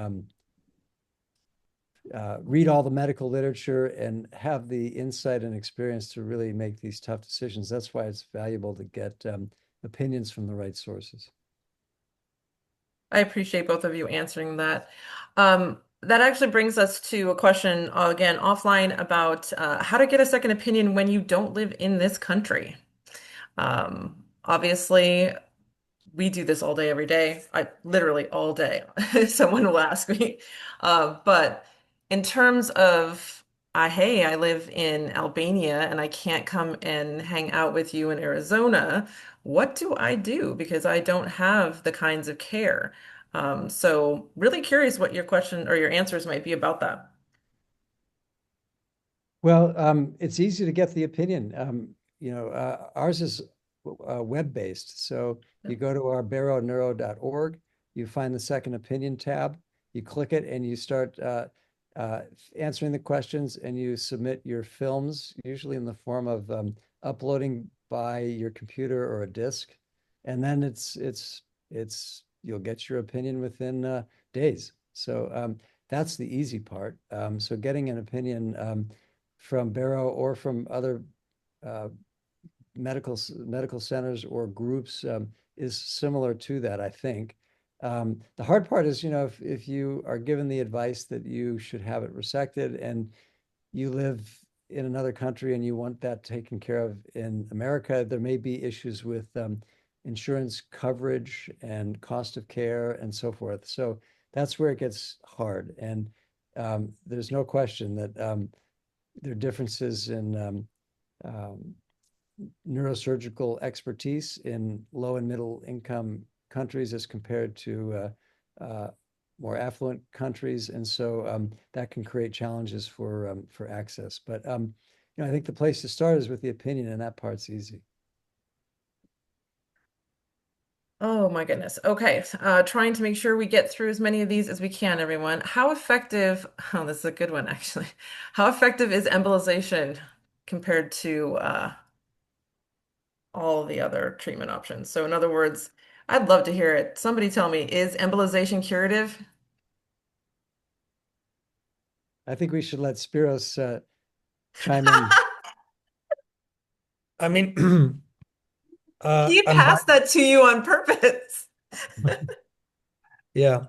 read all the medical literature and have the insight and experience to really make these tough decisions. That's why it's valuable to get opinions from the right sources. I appreciate both of you answering that. that actually brings us to a question again offline about how to get a second opinion when you don't live in this country. Obviously, we do this all day, every day. I literally all day. Someone will ask me. But in terms of, hey, I live in Albania and I can't come and hang out with you in Arizona. What do I do? Because I don't have the kinds of care. So really curious what your question or your answers might be about that. Well, it's easy to get the opinion. Ours is web-based. So you go to our barroneuro.org, you find the second opinion tab, you click it, and you start uh, answering the questions, and you submit your films, usually in the form of uploading by your computer or a disk, and then you'll get your opinion within days. So that's the easy part. So getting an opinion from Barrow or from other uh, medical centers or groups is similar to that, I think. The hard part is, if you are given the advice that you should have it resected and you live in another country and you want that taken care of in America, there may be issues with insurance coverage and cost of care and so forth. So that's where it gets hard. And there's no question that there are differences in neurosurgical expertise in low and middle income countries as compared to more affluent countries, and so that can create challenges for access. But I think the place to start is with the opinion, and that part's easy. Oh my goodness. Okay. Trying to make sure we get through as many of these as we can, everyone. How effective, oh, this is a good one, actually. How effective is embolization compared to all the other treatment options? So, in other words, I'd love to hear it. Somebody tell me, is embolization curative? I think we should let Spiros chime in. I mean, He I'm passed that to you on purpose. yeah.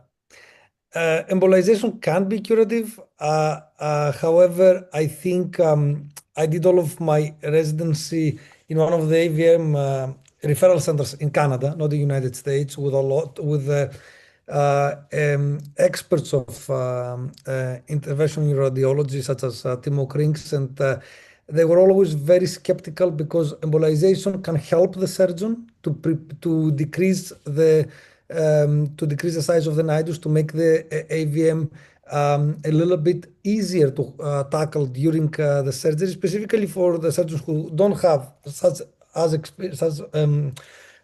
Embolization can be curative. However, I think I did all of my residency in one of the AVM referral centers in Canada, not the United States, with a lot with experts of interventional radiology, such as Timo Krings, and they were always very skeptical because embolization can help the surgeon to decrease the size of the nidus to make the AVM a little bit easier to tackle during the surgery, specifically for the surgeons who don't have such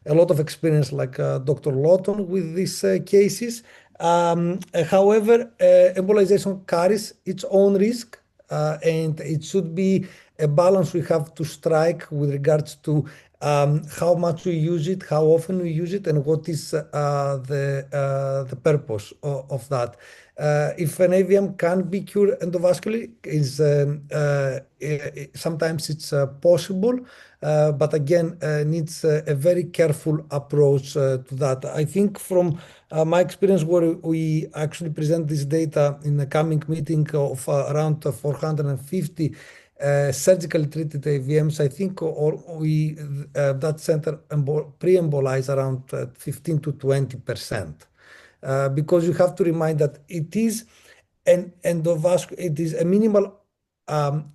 a lot of experience like Dr. Lawton with these cases. However, embolization carries its own risk, and it should be a balance we have to strike with regards to how much we use it, how often we use it, and what is the purpose of that. If an AVM can be cured endovascularly, sometimes it's possible, but again, needs a very careful approach to that. I think from my experience, where we actually present this data in the coming meeting of around 450 surgically treated AVMs, I think that center pre-embolize around 15 to 20%. Because you have to remind that it is an endovascular, it is a minimal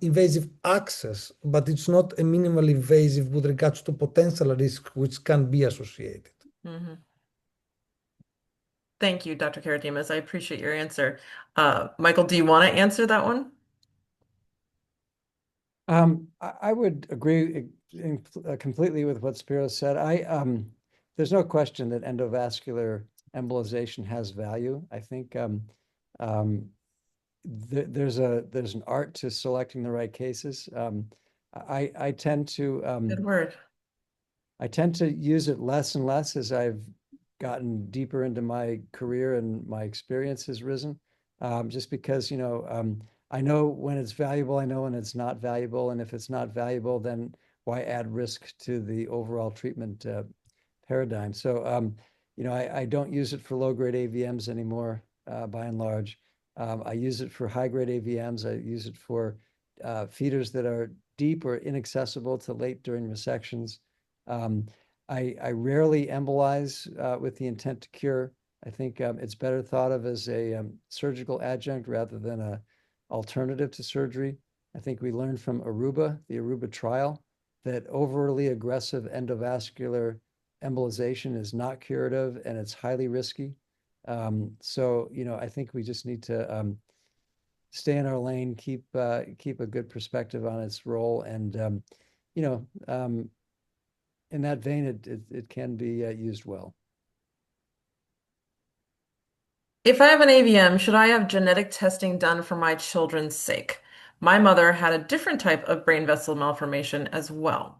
invasive access, but it's not a minimal invasive with regards to potential risk which can be associated. Mhm. Thank you, Dr. Karadimas. I appreciate your answer. Michael, do you want to answer that one? I would agree completely with what Spiro said. There's no question that endovascular embolization has value. I think there's an art to selecting the right cases. I tend to Good word. I tend to use it less and less as I've gotten deeper into my career and my experience has risen. Just because, I know when it's valuable, I know when it's not valuable. And if it's not valuable, then why add risk to the overall treatment paradigm? So, I don't use it for low-grade AVMs anymore, by and large. I use it for high-grade AVMs. I use it for feeders that are deep or inaccessible to late during resections. I rarely embolize with the intent to cure. I think it's better thought of as a surgical adjunct rather than a alternative to surgery. I think we learned from Aruba, the Aruba trial, that overly aggressive endovascular embolization is not curative and it's highly risky. So, I think we just need to stay in our lane, keep a good perspective on its role, and in that vein, it can be used well. If I have an AVM, should I have genetic testing done for my children's sake? My mother had a different type of brain vessel malformation as well.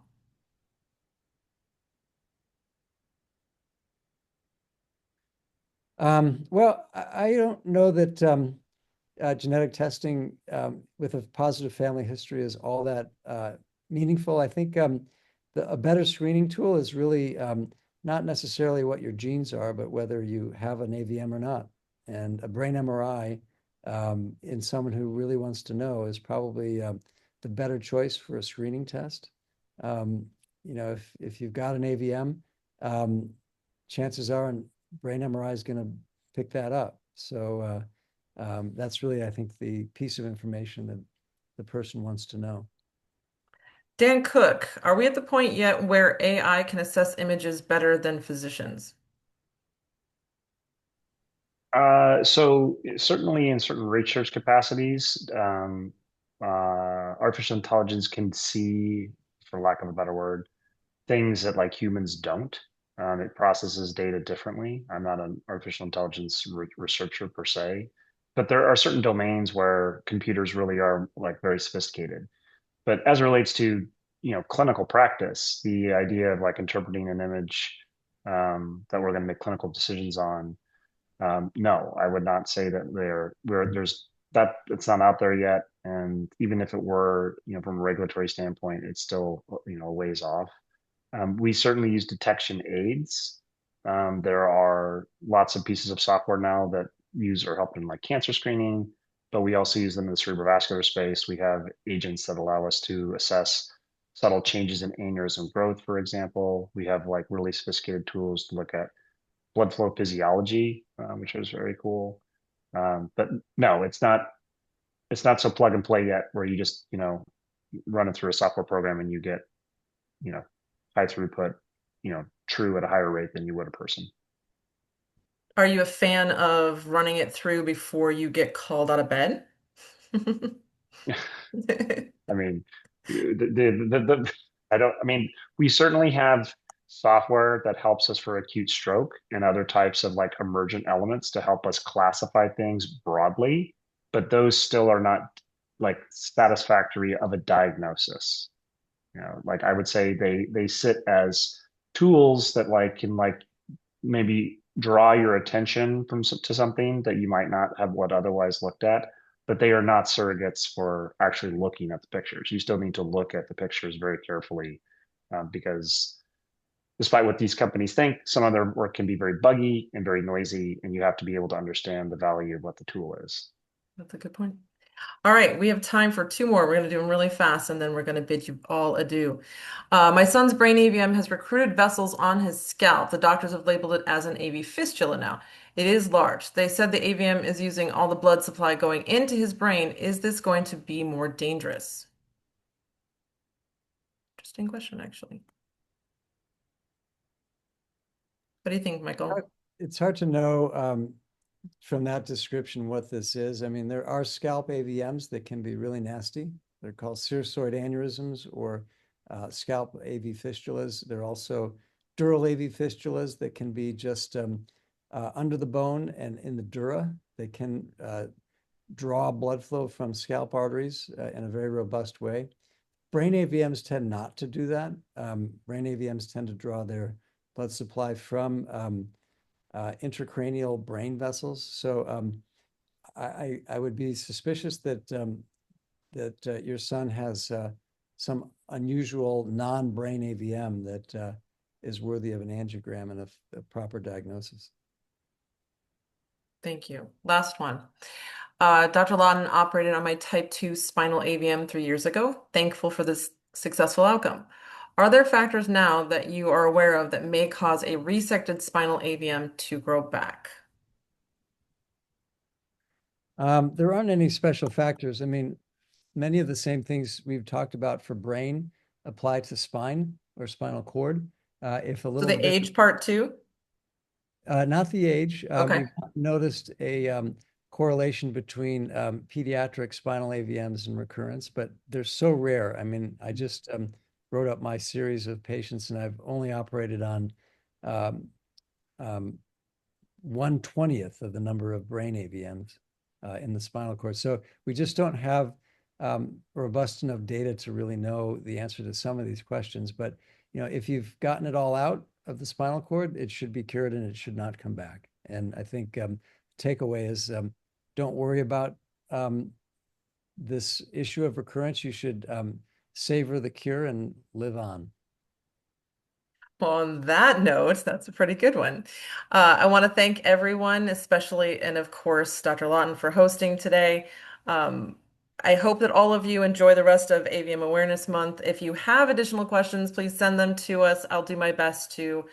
Well, I don't know that genetic testing with a positive family history is all that meaningful. I think a better screening tool is really not necessarily what your genes are, but whether you have an AVM or not. And a brain MRI in someone who really wants to know is probably the better choice for a screening test. If you've got an AVM, chances are a brain MRI is going to pick that up. So that's really, I think, the piece of information that the person wants to know. Dan Cook, are we at the point yet where AI can assess images better than physicians? So certainly in certain research capacities, artificial intelligence can see, for lack of a better word, things that like humans don't. It processes data differently. I'm not an artificial intelligence researcher per se, but there are certain domains where computers really are like very sophisticated. But as it relates to, clinical practice, the idea of like interpreting an image that we're going to make clinical decisions on, no, I would not say that there's that it's not out there yet. And even if it were, from a regulatory standpoint, it's still, a ways off. We certainly use detection aids. There are lots of pieces of software now that use or help in like cancer screening, but we also use them in the cerebrovascular space. We have agents that allow us to assess subtle changes in aneurysm growth, for example. We have like really sophisticated tools to look at blood flow physiology, which is very cool. But no, it's not so plug and play yet where you just, run it through a software program and you get, you know, high throughput, true at a higher rate than you would a person. Are you a fan of running it through before you get called out of bed? I mean, I mean, we certainly have software that helps us for acute stroke and other types of like emergent elements to help us classify things broadly, but those still are not like satisfactory of a diagnosis. Like I would say they sit as tools that like can like maybe draw your attention to something that you might not have would otherwise looked at, but they are not surrogates for actually looking at the pictures. You still need to look at the pictures very carefully because despite what these companies think, some of their work can be very buggy and very noisy, and you have to be able to understand the value of what the tool is. That's a good point. All right, we have time for two more. We're going to do them really fast, and then we're going to bid you all adieu. My son's brain AVM has recruited vessels on his scalp. The doctors have labeled it as an AV fistula now. It is large. They said the AVM is using all the blood supply going into his brain. Is this going to be more dangerous? Interesting question, actually. What do you think, Michael? It's hard to know from that description what this is. I mean, there are scalp AVMs that can be really nasty. They're called cirrhoid aneurysms or scalp AV fistulas. There are also dural AV fistulas that can be just under the bone and in the dura. They can draw blood flow from scalp arteries in a very robust way. Brain AVMs tend not to do that. Brain AVMs tend to draw their blood supply from intracranial brain vessels. So I would be suspicious that your son has some unusual non-brain AVM that is worthy of an angiogram and a proper diagnosis. Thank you. Last one. Dr. Lawton operated on my type 2 spinal AVM 3 years ago. Thankful for this successful outcome. Are there factors now that you are aware of that may cause a resected spinal AVM to grow back? There aren't any special factors. I mean, many of the same things we've talked about for brain apply to spine or spinal cord. If a So little the bit, age part too? not the age, Okay. we've noticed a correlation between pediatric spinal AVMs and recurrence, but they're so rare. I mean, I just wrote up my series of patients, and I've only operated on um, um, 1/20th of the number of brain AVMs in the spinal cord. So we just don't have robust enough data to really know the answer to some of these questions. But if you've gotten it all out of the spinal cord, it should be cured and it should not come back. And I think takeaway is don't worry about this issue of recurrence. You should savor the cure and live on. Well, on that note, that's a pretty good one. I want to thank everyone, especially and of course Dr. Lawton for hosting today. Um, I hope that all of you enjoy the rest of AVM Awareness Month. If you have additional questions, please send them to us. I'll do my best to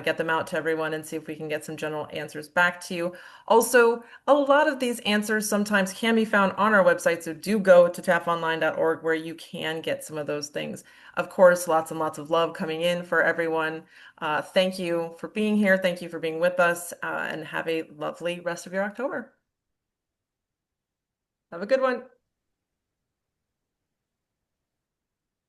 get them out to everyone and see if we can get some general answers back to you. Also, a lot of these answers sometimes can be found on our website, so do go to taafonline.org where you can get some of those things. Of course, lots and lots of love coming in for everyone. Thank you for being here. Thank you for being with us, and have a lovely rest of your October. Have a good one.